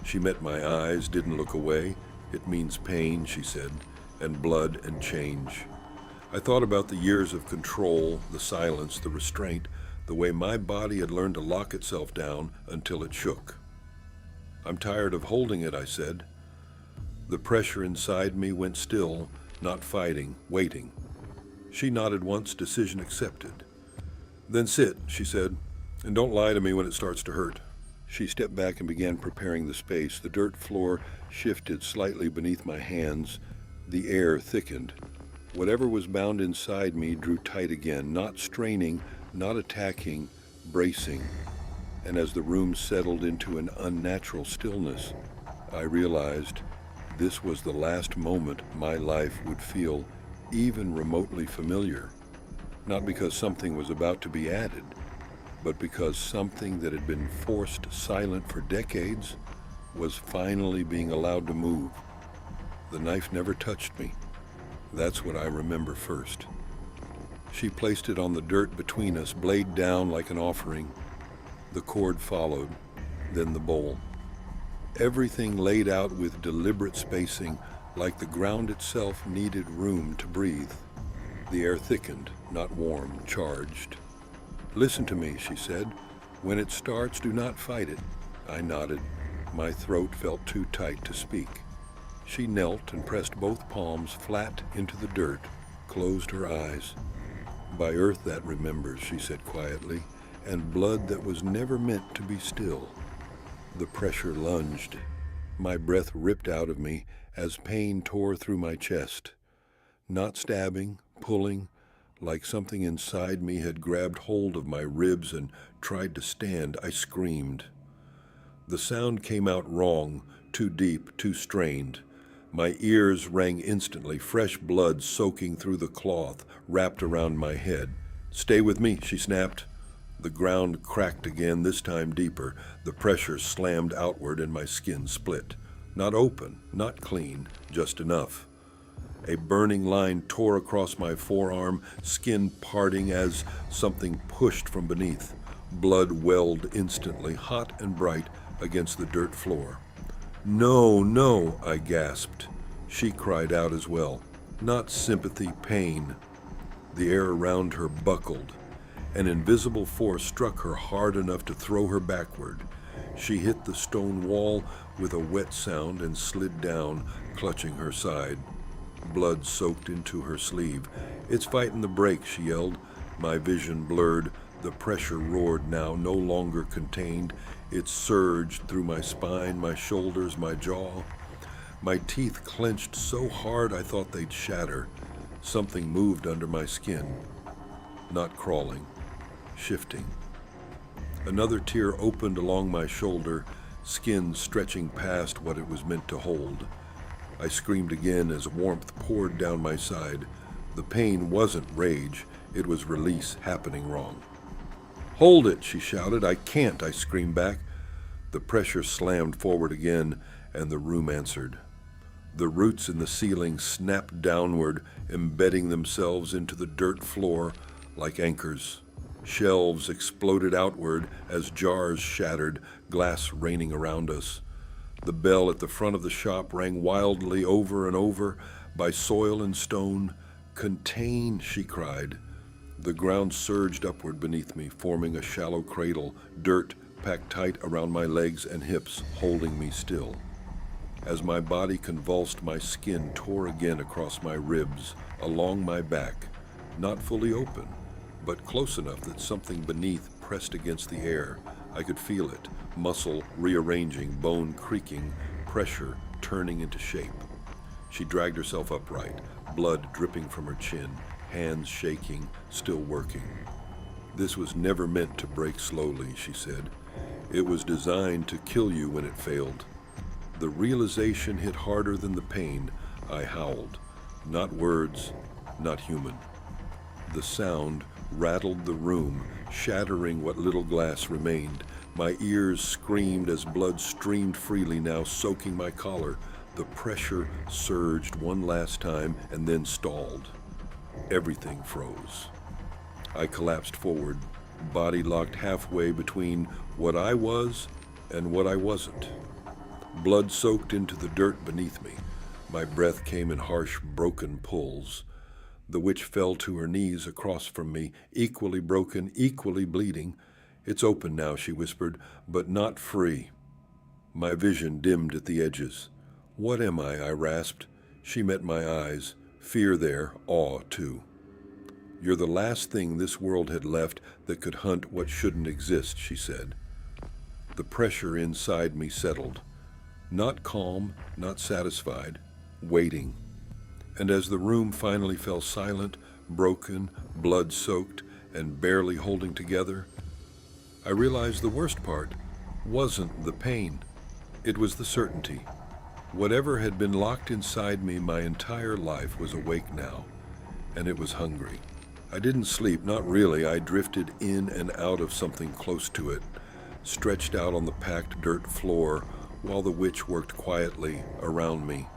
She met my eyes, didn't look away. It means pain, she said, and blood and change. I thought about the years of control, the silence, the restraint, the way my body had learned to lock itself down until it shook. I'm tired of holding it, I said. The pressure inside me went still, not fighting, waiting. She nodded once, decision accepted. Then sit, she said, and don't lie to me when it starts to hurt. She stepped back and began preparing the space. The dirt floor shifted slightly beneath my hands. The air thickened. Whatever was bound inside me drew tight again, not straining, not attacking, bracing. And as the room settled into an unnatural stillness, I realized this was the last moment my life would feel even remotely familiar. Not because something was about to be added, but because something that had been forced silent for decades was finally being allowed to move. The knife never touched me. That's what I remember first. She placed it on the dirt between us, blade down like an offering. The cord followed, then the bowl. Everything laid out with deliberate spacing, like the ground itself needed room to breathe. The air thickened, not warm, charged. Listen to me, she said. When it starts, do not fight it. I nodded. My throat felt too tight to speak. She knelt and pressed both palms flat into the dirt, closed her eyes. By earth that remembers, she said quietly, and blood that was never meant to be still. The pressure lunged. My breath ripped out of me as pain tore through my chest. Not stabbing, pulling, like something inside me had grabbed hold of my ribs and tried to stand, I screamed. The sound came out wrong, too deep, too strained. My ears rang instantly, fresh blood soaking through the cloth wrapped around my head. Stay with me, she snapped. The ground cracked again, this time deeper. The pressure slammed outward and my skin split. Not open, not clean, just enough. A burning line tore across my forearm, skin parting as something pushed from beneath. Blood welled instantly, hot and bright, against the dirt floor. "No, no," I gasped. She cried out as well. Not sympathy, pain. The air around her buckled. An invisible force struck her hard enough to throw her backward. She hit the stone wall with a wet sound and slid down, clutching her side. Blood soaked into her sleeve. "It's fighting the break," she yelled. My vision blurred. The pressure roared now, no longer contained. It surged through my spine, my shoulders, my jaw. My teeth clenched so hard I thought they'd shatter. Something moved under my skin. Not crawling, shifting. Another tear opened along my shoulder, skin stretching past what it was meant to hold. I screamed again as warmth poured down my side. The pain wasn't rage, it was release happening wrong. "Hold it," she shouted. "I can't," I screamed back. The pressure slammed forward again, and the room answered. The roots in the ceiling snapped downward, embedding themselves into the dirt floor like anchors. Shelves exploded outward as jars shattered, glass raining around us. The bell at the front of the shop rang wildly over and over by soil and stone. "Contain," she cried. The ground surged upward beneath me, forming a shallow cradle, dirt packed tight around my legs and hips, holding me still. As my body convulsed, my skin tore again across my ribs, along my back, not fully open, but close enough that something beneath pressed against the air. I could feel it, muscle rearranging, bone creaking, pressure turning into shape. She dragged herself upright, blood dripping from her chin, hands shaking, still working. "This was never meant to break slowly," she said. "It was designed to kill you when it failed." The realization hit harder than the pain. I howled. Not words, not human. The sound rattled the room, shattering what little glass remained. My ears screamed as blood streamed freely, now soaking my collar. The pressure surged one last time and then stalled. Everything froze. I collapsed forward, body locked halfway between what I was and what I wasn't. Blood soaked into the dirt beneath me. My breath came in harsh, broken pulls. The witch fell to her knees across from me, equally broken, equally bleeding. "It's open now," she whispered, "but not free." My vision dimmed at the edges. "What am I?" rasped. She met my eyes, fear there, awe too. "You're the last thing this world had left that could hunt what shouldn't exist," she said. The pressure inside me settled. Not calm, not satisfied, waiting. And as the room finally fell silent, broken, blood-soaked, and barely holding together, I realized the worst part wasn't the pain. It was the certainty. Whatever had been locked inside me my entire life was awake now, and it was hungry. I didn't sleep, not really. I drifted in and out of something close to it, stretched out on the packed dirt floor, while the witch worked quietly around me.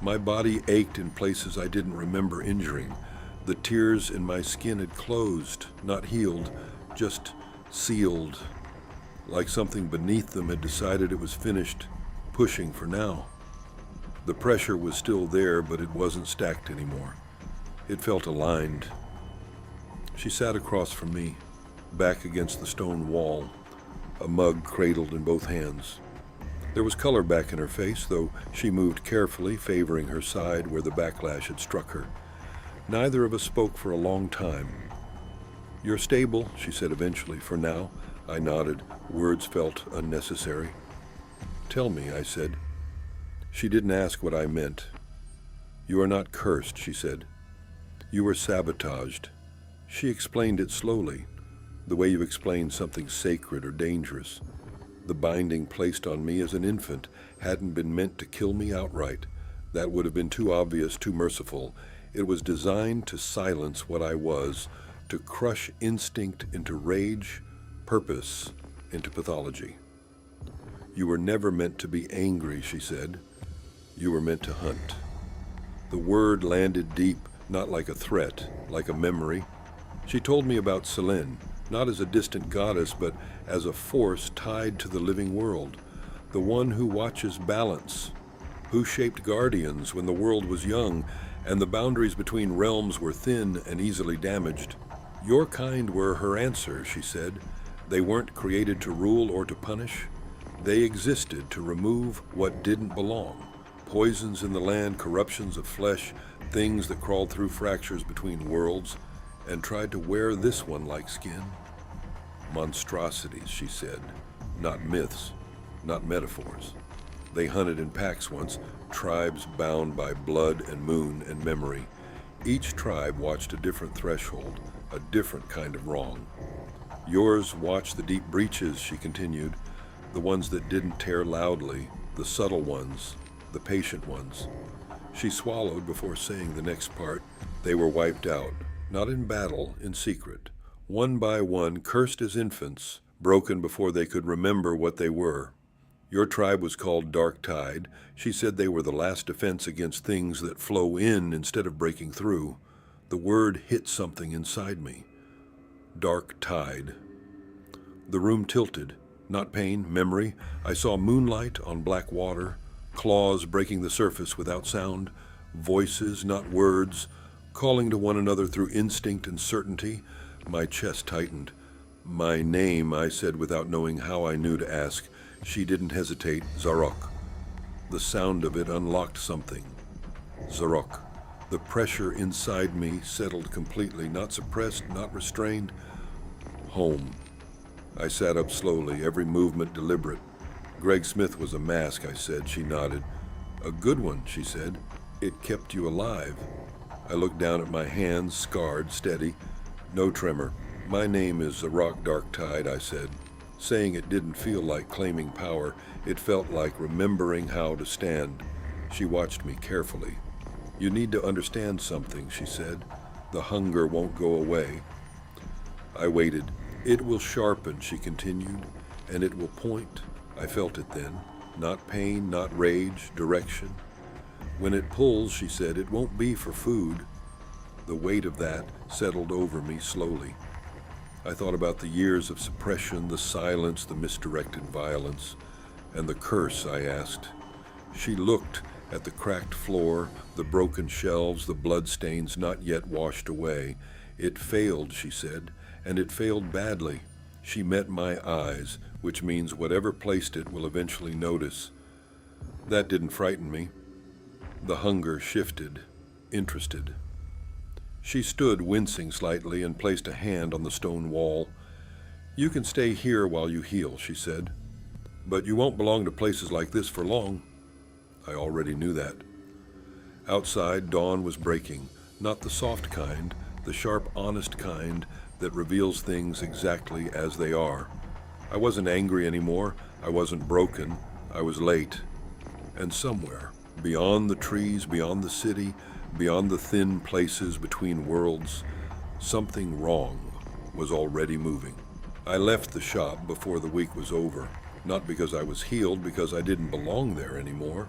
My body ached in places I didn't remember injuring. The tears in my skin had closed, not healed, just sealed, like something beneath them had decided it was finished, pushing for now. The pressure was still there, but it wasn't stacked anymore. It felt aligned. She sat across from me, back against the stone wall, a mug cradled in both hands. There was color back in her face, though she moved carefully, favoring her side where the backlash had struck her. Neither of us spoke for a long time. "You're stable," she said eventually, "for now." I nodded. Words felt unnecessary. "Tell me," I said. She didn't ask what I meant. "You are not cursed," she said. "You were sabotaged." She explained it slowly, the way you explain something sacred or dangerous. The binding placed on me as an infant hadn't been meant to kill me outright. That would have been too obvious, too merciful. It was designed to silence what I was, to crush instinct into rage, purpose into pathology. You were never meant to be angry, she said. You were meant to hunt. The word landed deep, not like a threat, like a memory. She told me about Selene, not as a distant goddess, but as a force tied to the living world, the one who watches balance, who shaped guardians when the world was young and the boundaries between realms were thin and easily damaged. Your kind were her answer, she said. They weren't created to rule or to punish. They existed to remove what didn't belong. Poisons in the land, corruptions of flesh, things that crawled through fractures between worlds and tried to wear this one like skin. Monstrosities, she said, not myths, not metaphors. They hunted in packs once, tribes bound by blood and moon and memory. Each tribe watched a different threshold, a different kind of wrong. Yours watched the deep breaches, she continued, the ones that didn't tear loudly, the subtle ones, the patient ones. She swallowed before saying the next part. They were wiped out, not in battle, in secret. One by one, cursed as infants, broken before they could remember what they were. Your tribe was called Dark Tide. She said they were the last defense against things that flow in instead of breaking through. The word hit something inside me. Dark Tide. The room tilted. Not pain, memory. I saw moonlight on black water, claws breaking the surface without sound, voices, not words, calling to one another through instinct and certainty. My chest tightened. My name, I said without knowing how I knew to ask. She didn't hesitate. Zarok. The sound of it unlocked something. Zarok. The pressure inside me settled completely, not suppressed, not restrained. Home. I sat up slowly, every movement deliberate. Greg Smith was a mask, I said. She nodded. A good one, she said. It kept you alive. I looked down at my hands, scarred, steady. No tremor. My name is Zarok Dark Tide, I said. Saying it didn't feel like claiming power. It felt like remembering how to stand. She watched me carefully. You need to understand something, she said. The hunger won't go away. I waited. It will sharpen, she continued, and it will point. I felt it then. Not pain, not rage, direction. When it pulls, she said, it won't be for food. The weight of that settled over me slowly. I thought about the years of suppression, the silence, the misdirected violence, and the curse, I asked. She looked at the cracked floor, the broken shelves, the bloodstains not yet washed away. It failed, she said, and it failed badly. She met my eyes, which means whatever placed it will eventually notice. That didn't frighten me. The hunger shifted, interested. She stood, wincing slightly, and placed a hand on the stone wall. You can stay here while you heal, she said. But you won't belong to places like this for long. I already knew that. Outside, dawn was breaking, not the soft kind, the sharp, honest kind that reveals things exactly as they are. I wasn't angry anymore. I wasn't broken. I was late. And somewhere, beyond the trees, beyond the city, beyond the thin places between worlds, something wrong was already moving. I left the shop before the week was over, not because I was healed, because I didn't belong there anymore.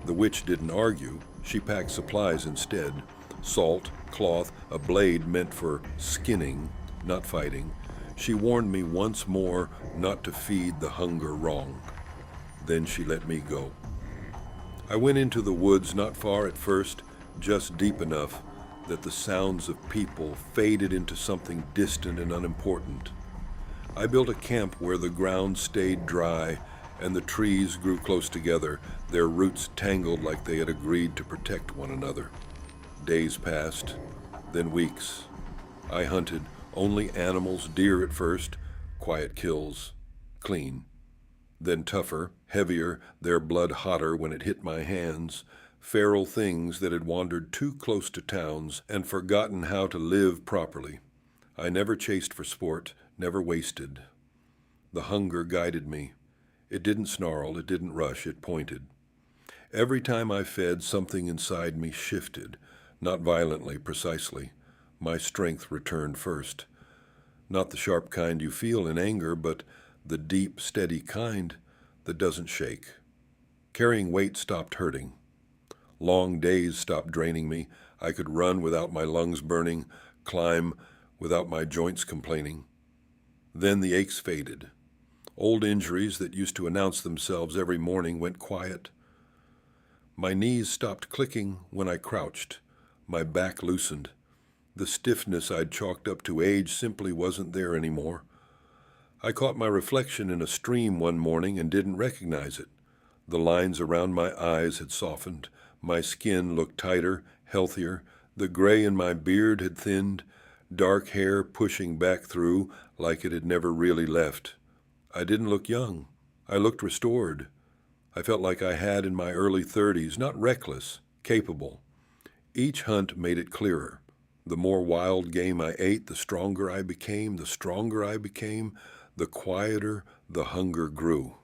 The witch didn't argue. She packed supplies instead. Salt, cloth, a blade meant for skinning, not fighting. She warned me once more not to feed the hunger wrong. Then she let me go. I went into the woods, not far at first, just deep enough that the sounds of people faded into something distant and unimportant. I built a camp where the ground stayed dry and the trees grew close together, their roots tangled like they had agreed to protect one another. Days passed, then weeks. I hunted only animals, deer at first, quiet kills, clean. Then tougher, heavier, their blood hotter when it hit my hands, feral things that had wandered too close to towns and forgotten how to live properly. I never chased for sport, never wasted. The hunger guided me. It didn't snarl, it didn't rush, it pointed. Every time I fed, something inside me shifted, not violently, precisely. My strength returned first. Not the sharp kind you feel in anger, but the deep, steady kind that doesn't shake. Carrying weight stopped hurting. Long days stopped draining me. I could run without my lungs burning, climb without my joints complaining. Then the aches faded. Old injuries that used to announce themselves every morning went quiet. My knees stopped clicking when I crouched. My back loosened. The stiffness I'd chalked up to age simply wasn't there anymore. I caught my reflection in a stream one morning and didn't recognize it. The lines around my eyes had softened. My skin looked tighter, healthier. The gray in my beard had thinned, dark hair pushing back through like it had never really left. I didn't look young. I looked restored. I felt like I had in my early 30s, not reckless, capable. Each hunt made it clearer. The more wild game I ate, the stronger I became. The stronger I became, the quieter the hunger grew.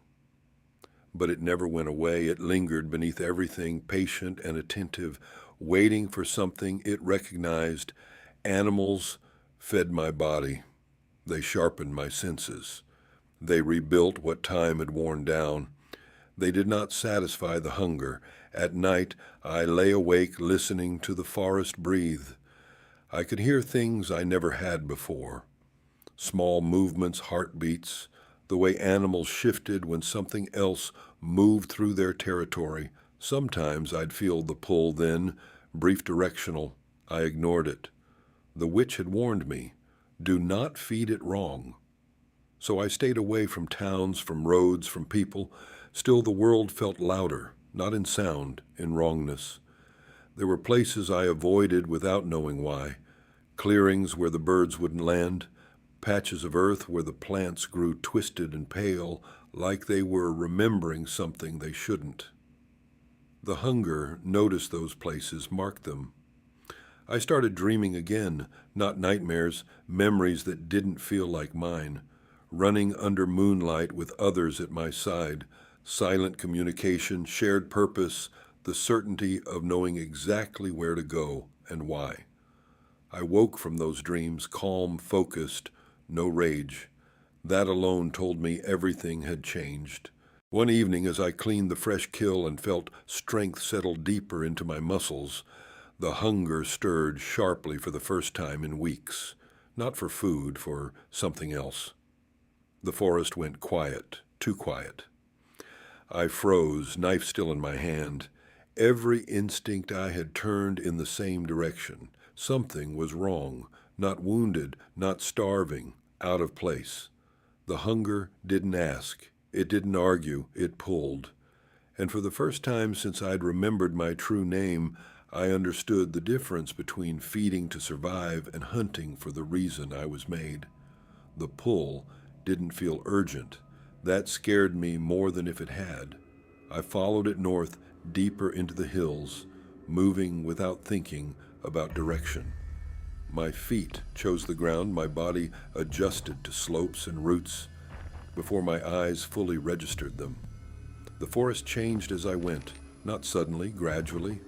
But it never went away. It lingered beneath everything, patient and attentive, waiting for something it recognized. Animals fed my body. They sharpened my senses. They rebuilt what time had worn down. They did not satisfy the hunger. At night, I lay awake listening to the forest breathe. I could hear things I never had before. Small movements, heartbeats, the way animals shifted when something else moved through their territory. Sometimes I'd feel the pull then, brief directional. I ignored it. The witch had warned me, do not feed it wrong. So I stayed away from towns, from roads, from people. Still the world felt louder, not in sound, in wrongness. There were places I avoided without knowing why. Clearings where the birds wouldn't land, patches of earth where the plants grew twisted and pale, like they were remembering something they shouldn't. The hunger noticed those places, marked them. I started dreaming again, not nightmares, memories that didn't feel like mine. Running under moonlight with others at my side, silent communication, shared purpose, the certainty of knowing exactly where to go and why. I woke from those dreams, calm, focused, no rage. That alone told me everything had changed. One evening, as I cleaned the fresh kill and felt strength settle deeper into my muscles, the hunger stirred sharply for the first time in weeks. Not for food, for something else. The forest went quiet, too quiet. I froze, knife still in my hand. Every instinct I had turned in the same direction. Something was wrong, not wounded, not starving, out of place. The hunger didn't ask, it didn't argue, it pulled. And for the first time since I'd remembered my true name, I understood the difference between feeding to survive and hunting for the reason I was made. The pull didn't feel urgent. That scared me more than if it had. I followed it north, deeper into the hills, moving without thinking about direction. My feet chose the ground, my body adjusted to slopes and roots before my eyes fully registered them. The forest changed as I went, not suddenly, gradually.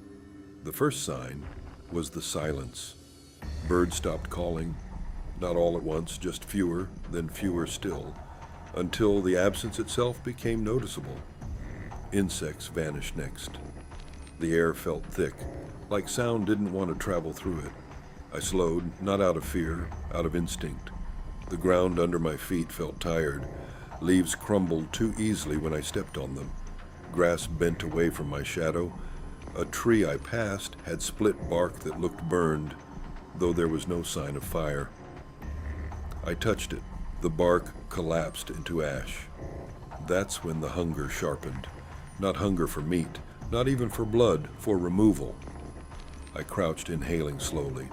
The first sign was the silence. Birds stopped calling, not all at once, just fewer, then fewer still, until the absence itself became noticeable. Insects vanished next. The air felt thick, like sound didn't want to travel through it. I slowed, not out of fear, out of instinct. The ground under my feet felt tired. Leaves crumbled too easily when I stepped on them. Grass bent away from my shadow. A tree I passed had split bark that looked burned, though there was no sign of fire. I touched it. The bark collapsed into ash. That's when the hunger sharpened. Not hunger for meat, not even for blood, for removal. I crouched, inhaling slowly.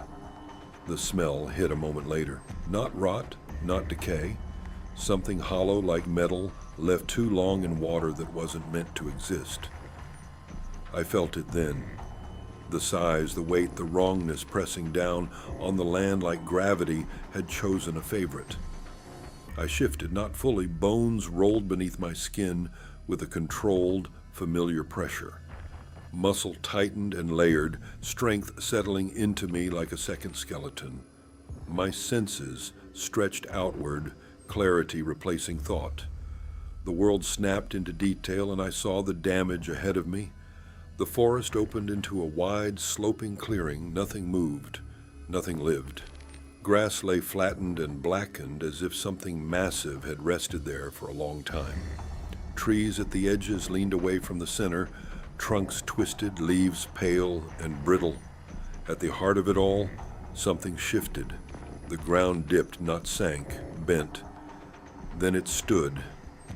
The smell hit a moment later. Not rot, not decay. Something hollow like metal, left too long in water that wasn't meant to exist. I felt it then. The size, the weight, the wrongness pressing down on the land like gravity had chosen a favorite. I shifted, not fully. Bones rolled beneath my skin with a controlled, familiar pressure. Muscle tightened and layered, strength settling into me like a second skeleton. My senses stretched outward, clarity replacing thought. The world snapped into detail, and I saw the damage ahead of me. The forest opened into a wide, sloping clearing. Nothing moved. Nothing lived. Grass lay flattened and blackened as if something massive had rested there for a long time. Trees at the edges leaned away from the center, trunks twisted, leaves pale and brittle. At the heart of it all, something shifted. The ground dipped, not sank, bent. Then it stood.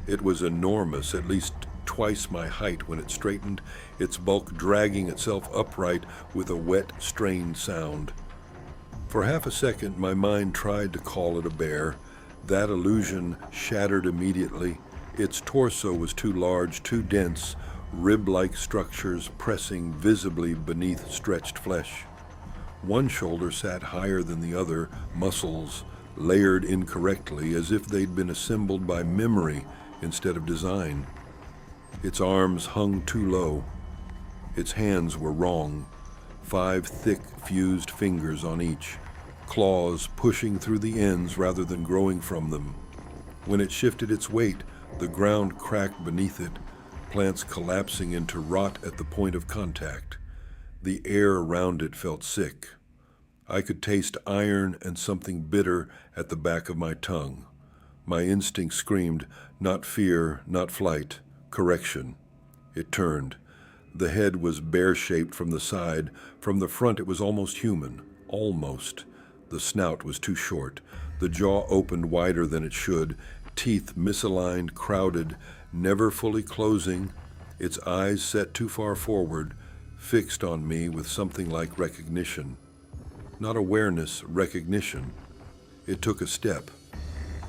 It was enormous, at least twice my height when it straightened, its bulk dragging itself upright with a wet, strained sound. For half a second, my mind tried to call it a bear. That illusion shattered immediately. Its torso was too large, too dense, rib-like structures pressing visibly beneath stretched flesh. One shoulder sat higher than the other, muscles layered incorrectly as if they'd been assembled by memory instead of design. Its arms hung too low. Its hands were wrong, 5 thick, fused fingers on each, claws pushing through the ends rather than growing from them. When it shifted its weight, the ground cracked beneath it, plants collapsing into rot at the point of contact. The air around it felt sick. I could taste iron and something bitter at the back of my tongue. My instinct screamed, not fear, not flight, correction. It turned. The head was bear-shaped from the side. From the front it was almost human. Almost. The snout was too short. The jaw opened wider than it should. Teeth misaligned, crowded, never fully closing. Its eyes set too far forward, fixed on me with something like recognition. Not awareness, recognition. It took a step.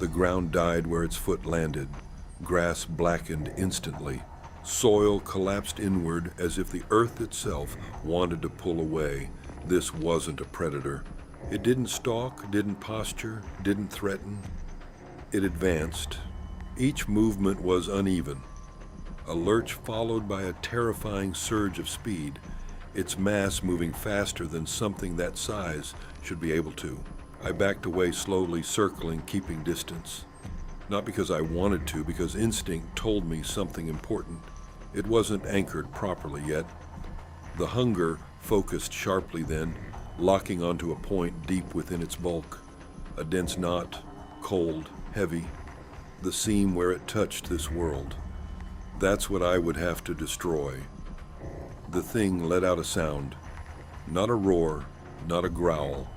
The ground died where its foot landed. Grass blackened instantly. Soil collapsed inward as if the earth itself wanted to pull away. This wasn't a predator. It didn't stalk, didn't posture, didn't threaten. It advanced. Each movement was uneven. A lurch followed by a terrifying surge of speed, its mass moving faster than something that size should be able to. I backed away slowly, circling, keeping distance. Not because I wanted to, because instinct told me something important. It wasn't anchored properly yet. The hunger focused sharply then, locking onto a point deep within its bulk. A dense knot, cold, heavy. The seam where it touched this world. That's what I would have to destroy. The thing let out a sound. Not a roar, not a growl.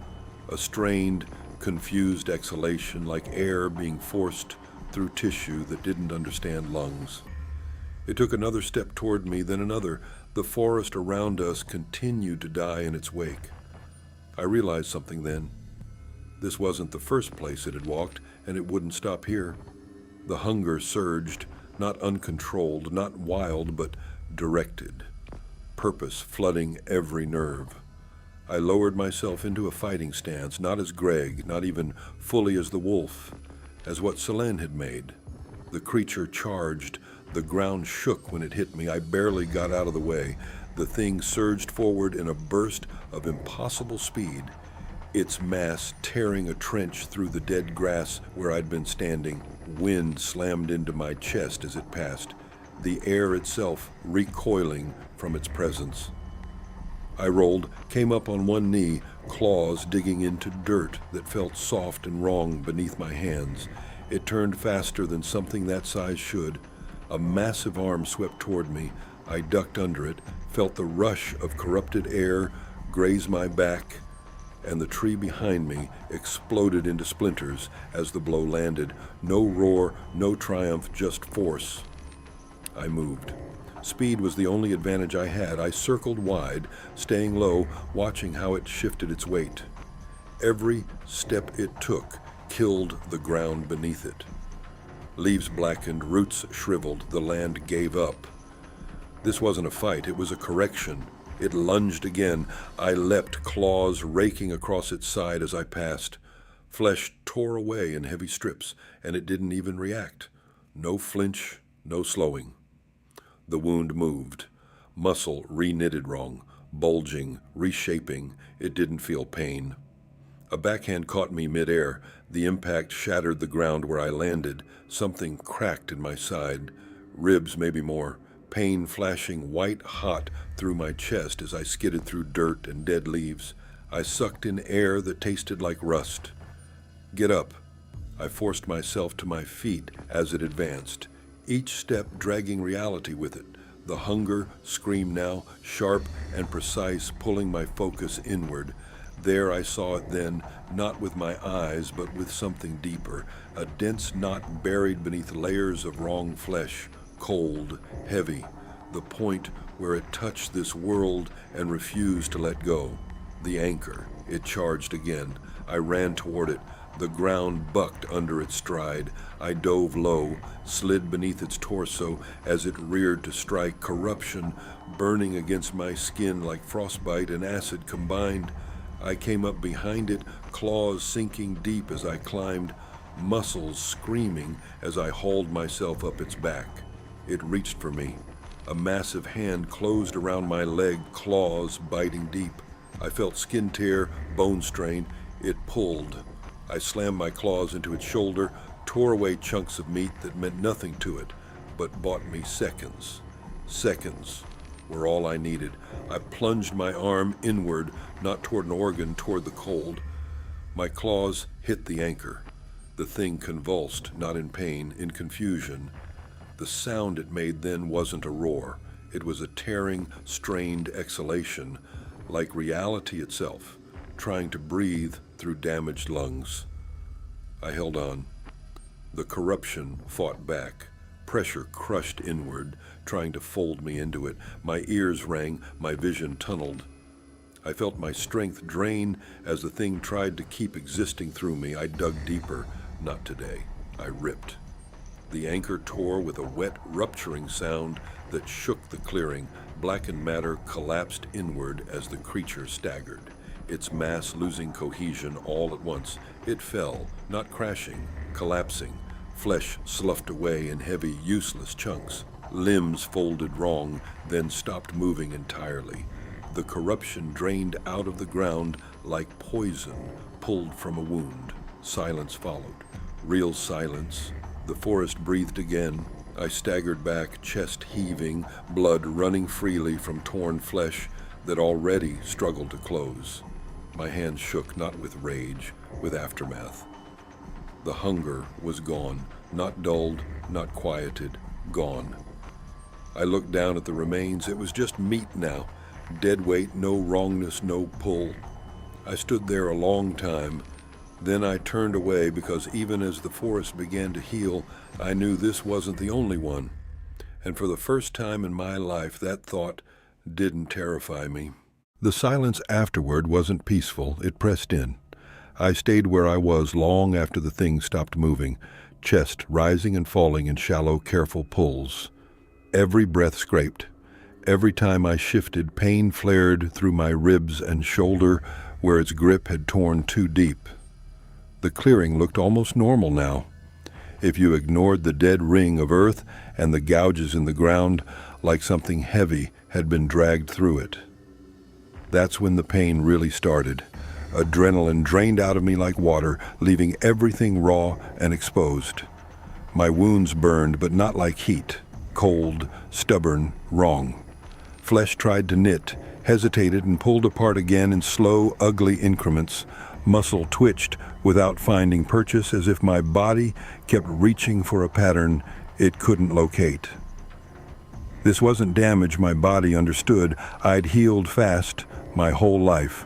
A strained, confused exhalation like air being forced through tissue that didn't understand lungs. It took another step toward me, then another. The forest around us continued to die in its wake. I realized something then. This wasn't the first place it had walked, and it wouldn't stop here. The hunger surged, not uncontrolled, not wild, but directed. Purpose flooding every nerve. I lowered myself into a fighting stance, not as Greg, not even fully as the wolf, as what Selene had made. The creature charged. The ground shook when it hit me. I barely got out of the way. The thing surged forward in a burst of impossible speed, its mass tearing a trench through the dead grass where I'd been standing. Wind slammed into my chest as it passed, the air itself recoiling from its presence. I rolled, came up on one knee, claws digging into dirt that felt soft and wrong beneath my hands. It turned faster than something that size should. A massive arm swept toward me. I ducked under it, felt the rush of corrupted air graze my back, and the tree behind me exploded into splinters as the blow landed. No roar, no triumph, just force. I moved. Speed was the only advantage I had. I circled wide, staying low, watching how it shifted its weight. Every step it took killed the ground beneath it. Leaves blackened, roots shriveled, the land gave up. This wasn't a fight, it was a correction. It lunged again. I leapt, claws raking across its side as I passed. Flesh tore away in heavy strips, and it didn't even react. No flinch, no slowing. The wound moved. Muscle re-knitted wrong, bulging, reshaping. It didn't feel pain. A backhand caught me midair. The impact shattered the ground where I landed. Something cracked in my side. Ribs, maybe more. Pain flashing white hot through my chest as I skidded through dirt and dead leaves. I sucked in air that tasted like rust. Get up. I forced myself to my feet as it advanced, each step dragging reality with it. The hunger screamed now, sharp and precise, pulling my focus inward. There I saw it then, not with my eyes, but with something deeper, a dense knot buried beneath layers of wrong flesh, cold, heavy, the point where it touched this world and refused to let go. The anchor. It charged again. I ran toward it. The ground bucked under its stride. I dove low, slid beneath its torso as it reared to strike, corruption burning against my skin like frostbite and acid combined. I came up behind it, claws sinking deep as I climbed, muscles screaming as I hauled myself up its back. It reached for me. A massive hand closed around my leg, claws biting deep. I felt skin tear, bone strain. It pulled. I slammed my claws into its shoulder, tore away chunks of meat that meant nothing to it, but bought me seconds. Seconds were all I needed. I plunged my arm inward, not toward an organ, toward the cold. My claws hit the anchor. The thing convulsed, not in pain, in confusion. The sound it made then wasn't a roar. It was a tearing, strained exhalation, like reality itself, trying to breathe through damaged lungs. I held on. The corruption fought back. Pressure crushed inward, trying to fold me into it. My ears rang, my vision tunneled. I felt my strength drain as the thing tried to keep existing through me. I dug deeper. Not today. I ripped. The anchor tore with a wet, rupturing sound that shook the clearing. Blackened matter collapsed inward as the creature staggered, its mass losing cohesion all at once. It fell, not crashing, collapsing. Flesh sloughed away in heavy, useless chunks. Limbs folded wrong, then stopped moving entirely. The corruption drained out of the ground like poison pulled from a wound. Silence followed. Real silence. The forest breathed again. I staggered back, chest heaving, blood running freely from torn flesh that already struggled to close. My hands shook, not with rage, with aftermath. The hunger was gone, not dulled, not quieted, gone. I looked down at the remains. It was just meat now. Dead weight, no wrongness, no pull. I stood there a long time. Then I turned away because even as the forest began to heal, I knew this wasn't the only one. And for the first time in my life, that thought didn't terrify me. The silence afterward wasn't peaceful. It pressed in. I stayed where I was long after the thing stopped moving, chest rising and falling in shallow, careful pulls. Every breath scraped. Every time I shifted, pain flared through my ribs and shoulder where its grip had torn too deep. The clearing looked almost normal now. If you ignored the dead ring of earth and the gouges in the ground, like something heavy had been dragged through it. That's when the pain really started. Adrenaline drained out of me like water, leaving everything raw and exposed. My wounds burned, but not like heat. Cold, stubborn, wrong. Flesh tried to knit, hesitated, and pulled apart again in slow, ugly increments. Muscle twitched without finding purchase, as if my body kept reaching for a pattern it couldn't locate. This wasn't damage my body understood. I'd healed fast my whole life.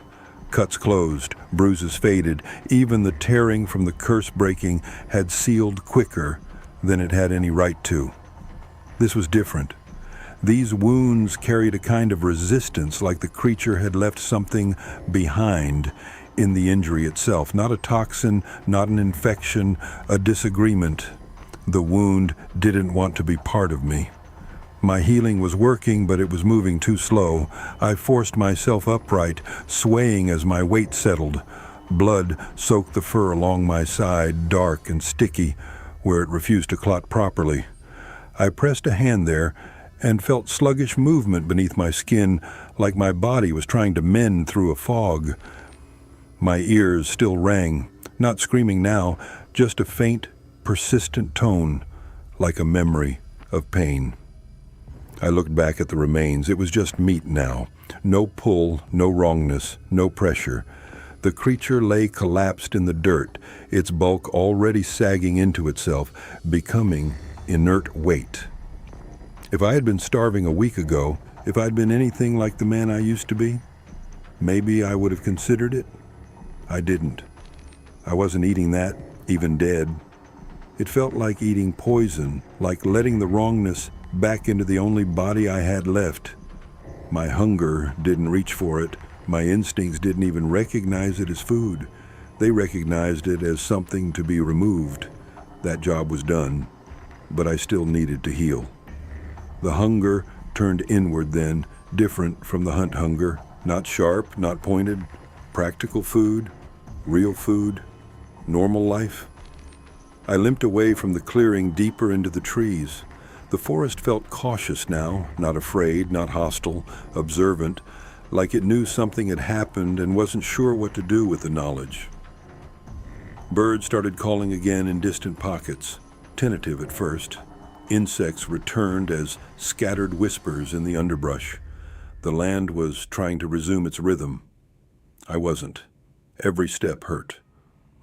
Cuts closed, bruises faded. Even the tearing from the curse breaking had sealed quicker than it had any right to. This was different. These wounds carried a kind of resistance, like the creature had left something behind in the injury itself. Not a toxin, not an infection, a disagreement. The wound didn't want to be part of me. My healing was working, but it was moving too slow. I forced myself upright, swaying as my weight settled. Blood soaked the fur along my side, dark and sticky, where it refused to clot properly. I pressed a hand there and felt sluggish movement beneath my skin, like my body was trying to mend through a fog. My ears still rang, not screaming now, just a faint, persistent tone, like a memory of pain. I looked back at the remains. It was just meat now. No pull, no wrongness, no pressure. The creature lay collapsed in the dirt, its bulk already sagging into itself, becoming inert weight. If I had been starving a week ago, if I'd been anything like the man I used to be, maybe I would have considered it. I didn't. I wasn't eating that, even dead. It felt like eating poison, like letting the wrongness back into the only body I had left. My hunger didn't reach for it. My instincts didn't even recognize it as food. They recognized it as something to be removed. That job was done, but I still needed to heal. The hunger turned inward then, different from the hunt hunger. Not sharp, not pointed. Practical food, real food, normal life. I limped away from the clearing deeper into the trees. The forest felt cautious now, not afraid, not hostile, observant, like it knew something had happened and wasn't sure what to do with the knowledge. Birds started calling again in distant pockets, tentative at first. Insects returned as scattered whispers in the underbrush. The land was trying to resume its rhythm. I wasn't. Every step hurt.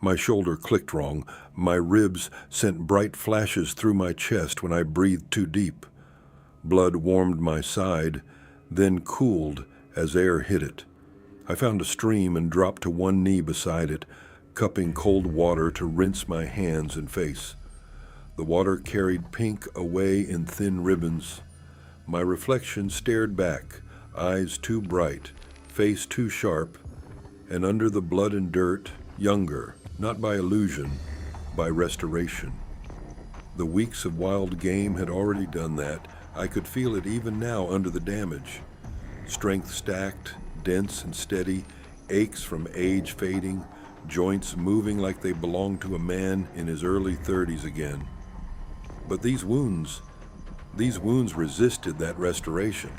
My shoulder clicked wrong. My ribs sent bright flashes through my chest when I breathed too deep. Blood warmed my side, then cooled as air hit it. I found a stream and dropped to one knee beside it, cupping cold water to rinse my hands and face. The water carried pink away in thin ribbons. My reflection stared back, eyes too bright, face too sharp, and under the blood and dirt, younger, not by illusion, by restoration. The weeks of wild game had already done that. I could feel it even now under the damage. Strength stacked, dense and steady, aches from age fading, joints moving like they belonged to a man in his early 30s again. But these wounds resisted that restoration.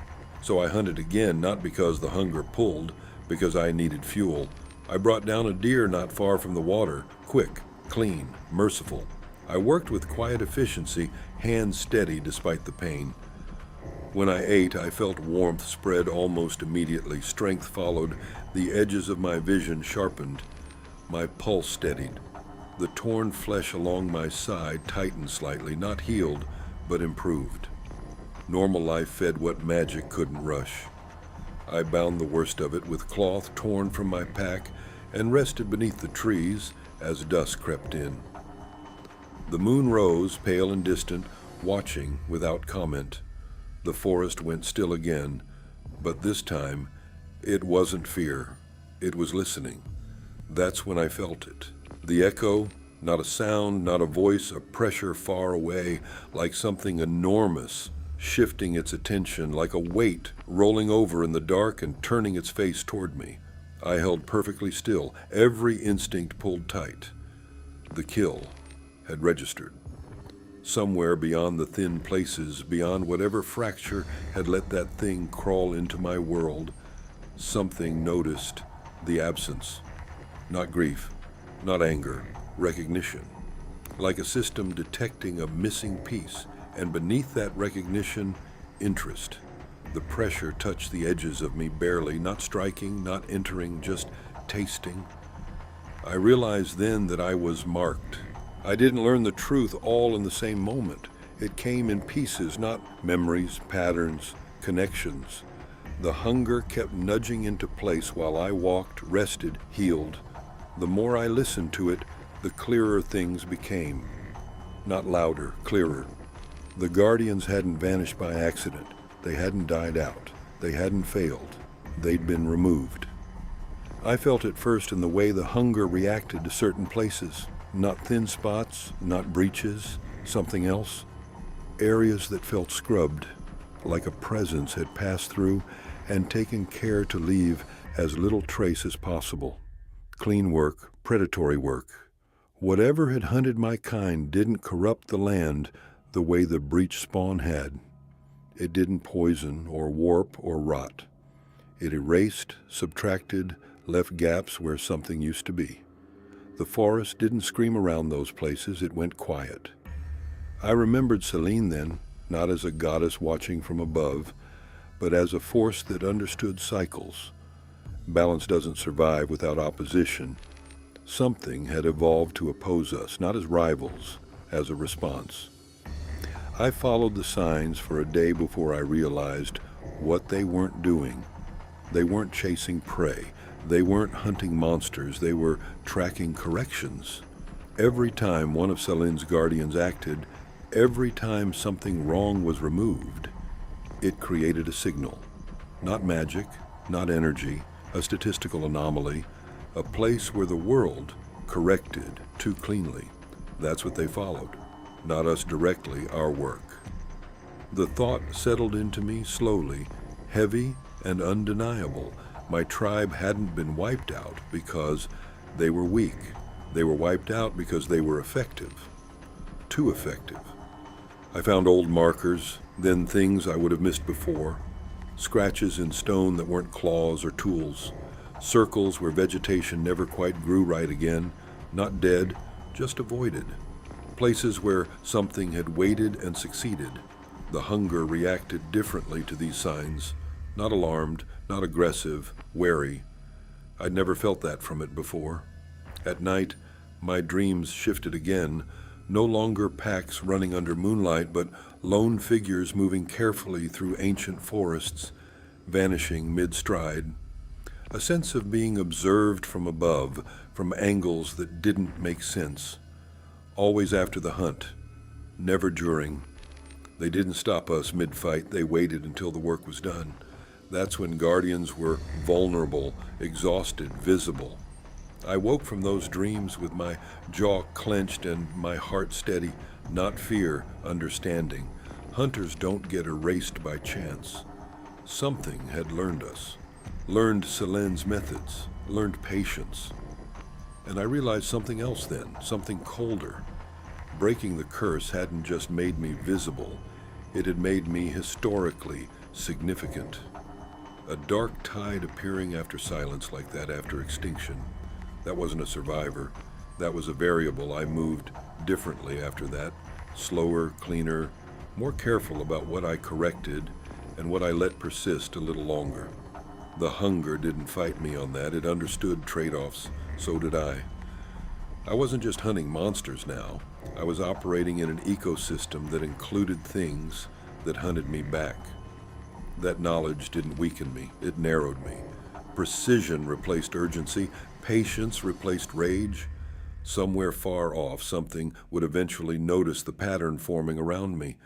So I hunted again, not because the hunger pulled, because I needed fuel. I brought down a deer not far from the water, quick, clean, merciful. I worked with quiet efficiency, hands steady despite the pain. When I ate, I felt warmth spread almost immediately. Strength followed. The edges of my vision sharpened. My pulse steadied. The torn flesh along my side tightened slightly, not healed, but improved. Normal life fed what magic couldn't rush. I bound the worst of it with cloth torn from my pack and rested beneath the trees as dusk crept in. The moon rose, pale and distant, watching without comment. The forest went still again, but this time it wasn't fear. It was listening. That's when I felt it. The echo, not a sound, not a voice, a pressure far away, like something enormous, shifting its attention, like a weight rolling over in the dark and turning its face toward me. I held perfectly still, every instinct pulled tight. The kill had registered. Somewhere beyond the thin places, beyond whatever fracture had let that thing crawl into my world, something noticed the absence. Not grief, not anger, recognition. Like a system detecting a missing piece, and beneath that recognition, interest. The pressure touched the edges of me barely, not striking, not entering, just tasting. I realized then that I was marked. I didn't learn the truth all in the same moment. It came in pieces, not memories, patterns, connections. The hunger kept nudging into place while I walked, rested, healed. The more I listened to it, the clearer things became. Not louder, clearer. The guardians hadn't vanished by accident. They hadn't died out. They hadn't failed. They'd been removed. I felt it first in the way the hunger reacted to certain places. Not thin spots, not breaches, something else. Areas that felt scrubbed, like a presence had passed through and taken care to leave as little trace as possible. Clean work, predatory work. Whatever had hunted my kind didn't corrupt the land the way the breach spawn had. It didn't poison or warp or rot. It erased, subtracted, left gaps where something used to be. The forest didn't scream around those places, it went quiet. I remembered Selene then, not as a goddess watching from above, but as a force that understood cycles. Balance doesn't survive without opposition. Something had evolved to oppose us, not as rivals, as a response. I followed the signs for a day before I realized what they weren't doing. They weren't chasing prey. They weren't hunting monsters. They were tracking corrections. Every time one of Selene's guardians acted, every time something wrong was removed, it created a signal. Not magic, not energy, a statistical anomaly, a place where the world corrected too cleanly. That's what they followed, not us directly, our work. The thought settled into me slowly, heavy and undeniable. My tribe hadn't been wiped out because they were weak. They were wiped out because they were effective. Too effective. I found old markers, then things I would have missed before. Scratches in stone that weren't claws or tools. Circles where vegetation never quite grew right again. Not dead, just avoided. Places where something had waited and succeeded. The hunger reacted differently to these signs. Not alarmed, not aggressive, wary. I'd never felt that from it before. At night, my dreams shifted again. No longer packs running under moonlight, but lone figures moving carefully through ancient forests, vanishing mid-stride. A sense of being observed from above, from angles that didn't make sense. Always after the hunt, never during. They didn't stop us mid-fight, they waited until the work was done. That's when guardians were vulnerable, exhausted, visible. I woke from those dreams with my jaw clenched and my heart steady, not fear, understanding. Hunters don't get erased by chance. Something had learned us, learned Selene's methods, learned patience. And I realized something else then, something colder. Breaking the curse hadn't just made me visible, it had made me historically significant. A dark tide appearing after silence like that after extinction. That wasn't a survivor. That was a variable. I moved differently after that. Slower, cleaner, more careful about what I corrected and what I let persist a little longer. The hunger didn't fight me on that. It understood trade-offs. So did I. I wasn't just hunting monsters now. I was operating in an ecosystem that included things that hunted me back. That knowledge didn't weaken me, it narrowed me. Precision replaced urgency, patience replaced rage. Somewhere far off, something would eventually notice the pattern forming around me.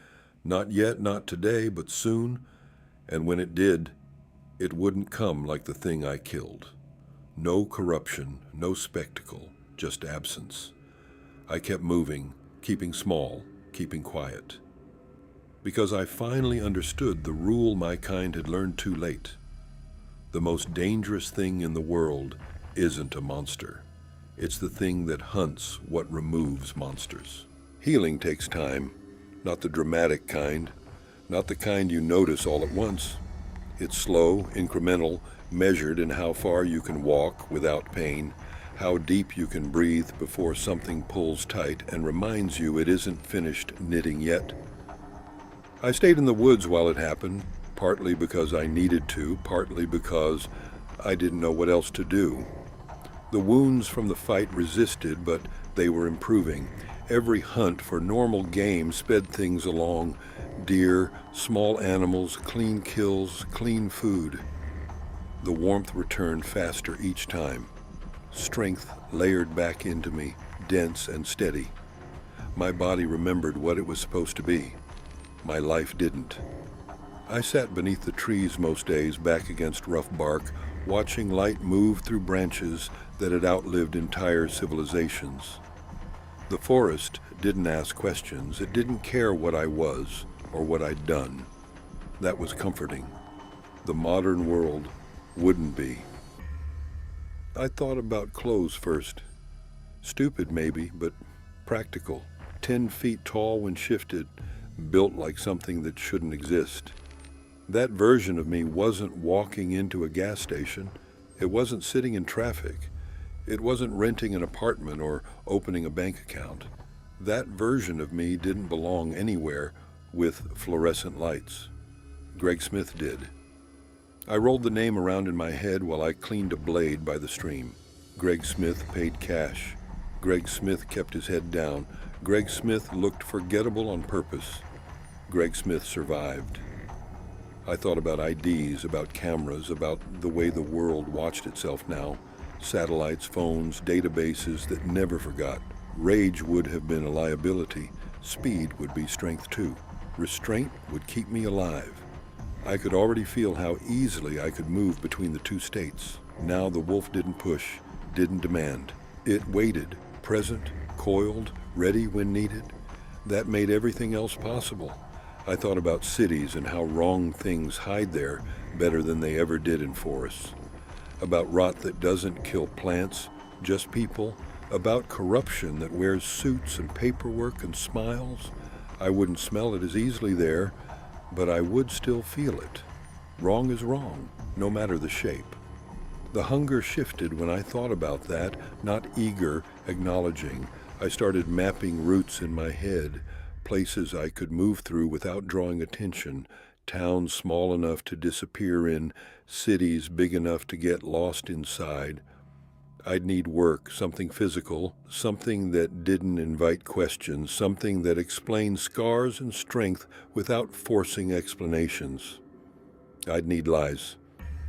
Not yet, not today, but soon. And when it did, it wouldn't come like the thing I killed. No corruption, no spectacle, just absence. I kept moving, keeping small, keeping quiet. Because I finally understood the rule my kind had learned too late. The most dangerous thing in the world isn't a monster. It's the thing that hunts what removes monsters. Healing takes time, not the dramatic kind, not the kind you notice all at once. It's slow, incremental, measured in how far you can walk without pain, how deep you can breathe before something pulls tight and reminds you it isn't finished knitting yet. I stayed in the woods while it happened, partly because I needed to, partly because I didn't know what else to do. The wounds from the fight resisted, but they were improving. Every hunt for normal game sped things along. Deer, small animals, clean kills, clean food. The warmth returned faster each time. Strength layered back into me, dense and steady. My body remembered what it was supposed to be. My life didn't. I sat beneath the trees most days, back against rough bark, watching light move through branches that had outlived entire civilizations. The forest didn't ask questions. It didn't care what I was or what I'd done. That was comforting. The modern world wouldn't be. I thought about clothes first. Stupid maybe, but practical. 10 feet tall when shifted, built like something that shouldn't exist. That version of me wasn't walking into a gas station. It wasn't sitting in traffic. It wasn't renting an apartment or opening a bank account. That version of me didn't belong anywhere with fluorescent lights. Greg Smith did. I rolled the name around in my head while I cleaned a blade by the stream. Greg Smith paid cash. Greg Smith kept his head down. Greg Smith looked forgettable on purpose. Greg Smith survived. I thought about IDs, about cameras, about the way the world watched itself now. Satellites, phones, databases that never forgot. Rage would have been a liability. Speed would be strength too. Restraint would keep me alive. I could already feel how easily I could move between the two states. Now the wolf didn't push, didn't demand. It waited, present, coiled, ready when needed. That made everything else possible. I thought about cities and how wrong things hide there better than they ever did in forests. About rot that doesn't kill plants, just people. About corruption that wears suits and paperwork and smiles. I wouldn't smell it as easily there, but I would still feel it. Wrong is wrong, no matter the shape. The hunger shifted when I thought about that, not eager, acknowledging. I started mapping routes in my head, places I could move through without drawing attention, towns small enough to disappear in, cities big enough to get lost inside. I'd need work, something physical, something that didn't invite questions, something that explained scars and strength without forcing explanations. I'd need lies.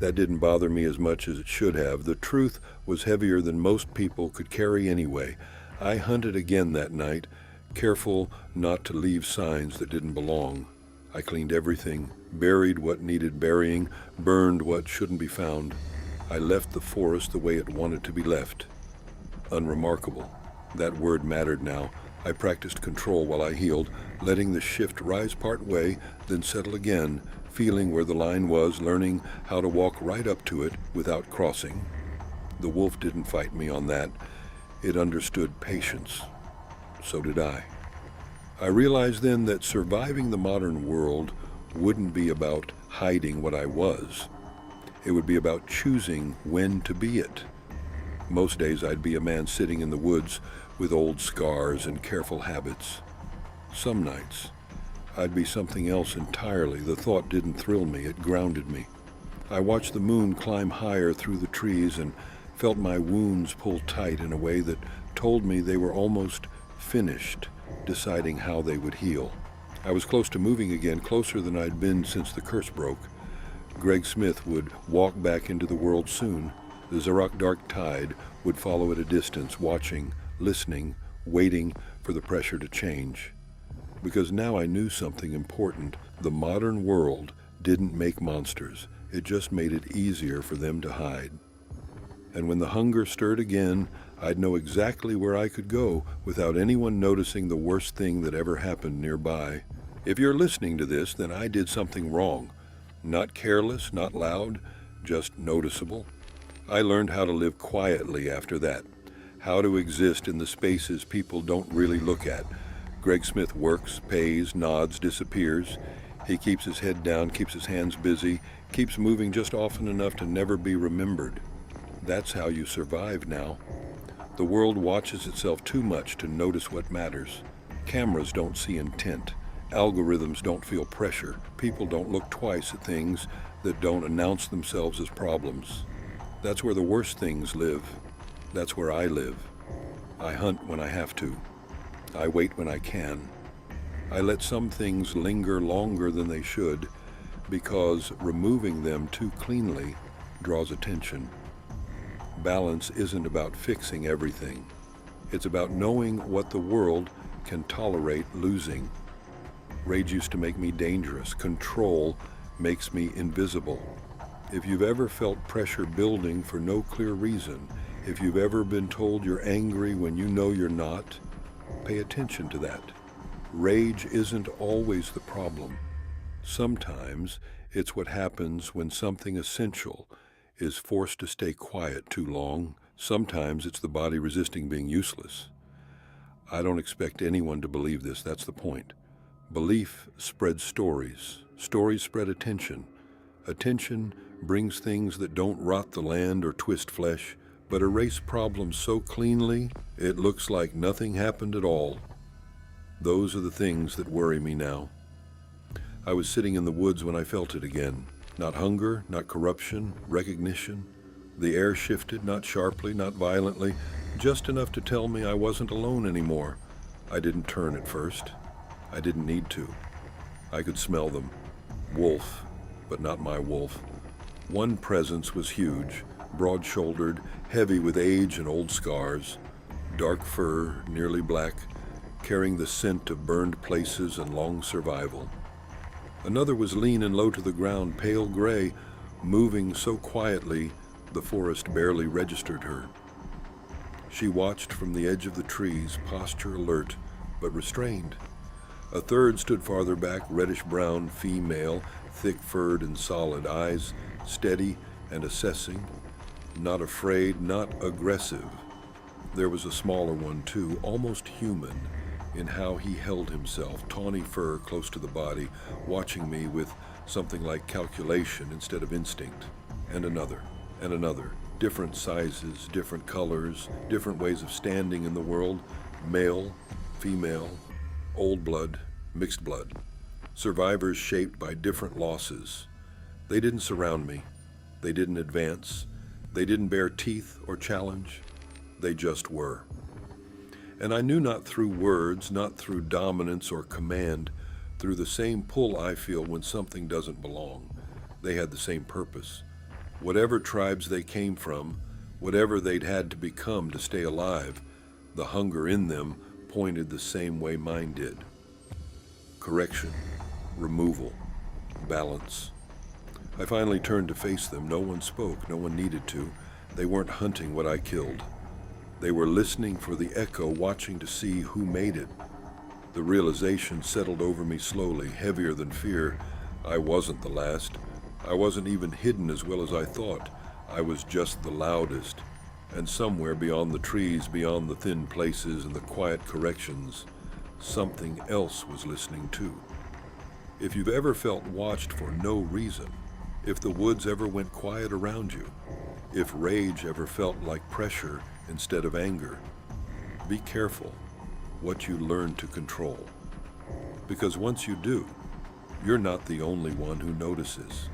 That didn't bother me as much as it should have. The truth was heavier than most people could carry anyway. I hunted again that night, careful not to leave signs that didn't belong. I cleaned everything, buried what needed burying, burned what shouldn't be found. I left the forest the way it wanted to be left. Unremarkable. That word mattered now. I practiced control while I healed, letting the shift rise part way, then settle again, feeling where the line was, learning how to walk right up to it without crossing. The wolf didn't fight me on that. It understood patience. So did I. I realized then that surviving the modern world wouldn't be about hiding what I was. It would be about choosing when to be it. Most days I'd be a man sitting in the woods with old scars and careful habits. Some nights I'd be something else entirely. The thought didn't thrill me, it grounded me. I watched the moon climb higher through the trees and felt my wounds pull tight in a way that told me they were almost finished, deciding how they would heal. I was close to moving again, closer than I'd been since the curse broke. Greg Smith would walk back into the world soon. The Zarak dark tide would follow at a distance, watching, listening, waiting for the pressure to change. Because now I knew something important. The modern world didn't make monsters. It just made it easier for them to hide. And when the hunger stirred again, I'd know exactly where I could go without anyone noticing the worst thing that ever happened nearby. If you're listening to this, then I did something wrong. Not careless, not loud, just noticeable. I learned how to live quietly after that, how to exist in the spaces people don't really look at. Greg Smith works, pays, nods, disappears. He keeps his head down, keeps his hands busy, keeps moving just often enough to never be remembered. That's how you survive now. The world watches itself too much to notice what matters. Cameras don't see intent. Algorithms don't feel pressure. People don't look twice at things that don't announce themselves as problems. That's where the worst things live. That's where I live. I hunt when I have to. I wait when I can. I let some things linger longer than they should because removing them too cleanly draws attention. Balance isn't about fixing everything. It's about knowing what the world can tolerate losing. Rage used to make me dangerous. Control makes me invisible. If you've ever felt pressure building for no clear reason, if you've ever been told you're angry when you know you're not, pay attention to that. Rage isn't always the problem. Sometimes it's what happens when something essential is forced to stay quiet too long. Sometimes it's the body resisting being useless. I don't expect anyone to believe this, that's the point. Belief spreads stories. Stories spread attention. Attention brings things that don't rot the land or twist flesh, but erase problems so cleanly it looks like nothing happened at all. Those are the things that worry me now. I was sitting in the woods when I felt it again. Not hunger, not corruption, recognition. The air shifted, not sharply, not violently, just enough to tell me I wasn't alone anymore. I didn't turn at first. I didn't need to. I could smell them. Wolf, but not my wolf. One presence was huge, broad-shouldered, heavy with age and old scars, dark fur, nearly black, carrying the scent of burned places and long survival. Another was lean and low to the ground, pale gray, moving so quietly the forest barely registered her. She watched from the edge of the trees, posture alert, but restrained. A third stood farther back, reddish-brown, female, thick-furred and solid, eyes steady and assessing, not afraid, not aggressive. There was a smaller one, too, almost human in how he held himself, tawny fur close to the body, watching me with something like calculation instead of instinct. And another, different sizes, different colors, different ways of standing in the world, male, female, old blood, mixed blood. Survivors shaped by different losses. They didn't surround me. They didn't advance. They didn't bear teeth or challenge. They just were. And I knew not through words, not through dominance or command, through the same pull I feel when something doesn't belong. They had the same purpose. Whatever tribes they came from, whatever they'd had to become to stay alive, the hunger in them pointed the same way mine did. Correction, removal, balance. I finally turned to face them. No one spoke, no one needed to. They weren't hunting what I killed. They were listening for the echo, watching to see who made it. The realization settled over me slowly, heavier than fear. I wasn't the last. I wasn't even hidden as well as I thought. I was just the loudest. And somewhere beyond the trees, beyond the thin places and the quiet corrections, something else was listening too. If you've ever felt watched for no reason, if the woods ever went quiet around you, if rage ever felt like pressure instead of anger, be careful what you learn to control. Because once you do, you're not the only one who notices.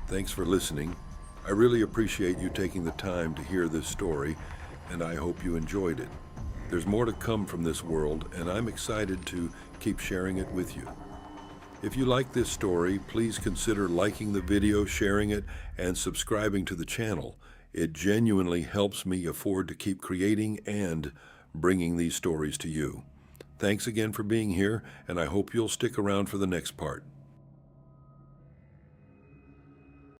Thanks for listening. I really appreciate you taking the time to hear this story, and I hope you enjoyed it. There's more to come from this world, and I'm excited to keep sharing it with you. If you like this story, please consider liking the video, sharing it, and subscribing to the channel. It genuinely helps me afford to keep creating and bringing these stories to you. Thanks again for being here, and I hope you'll stick around for the next part.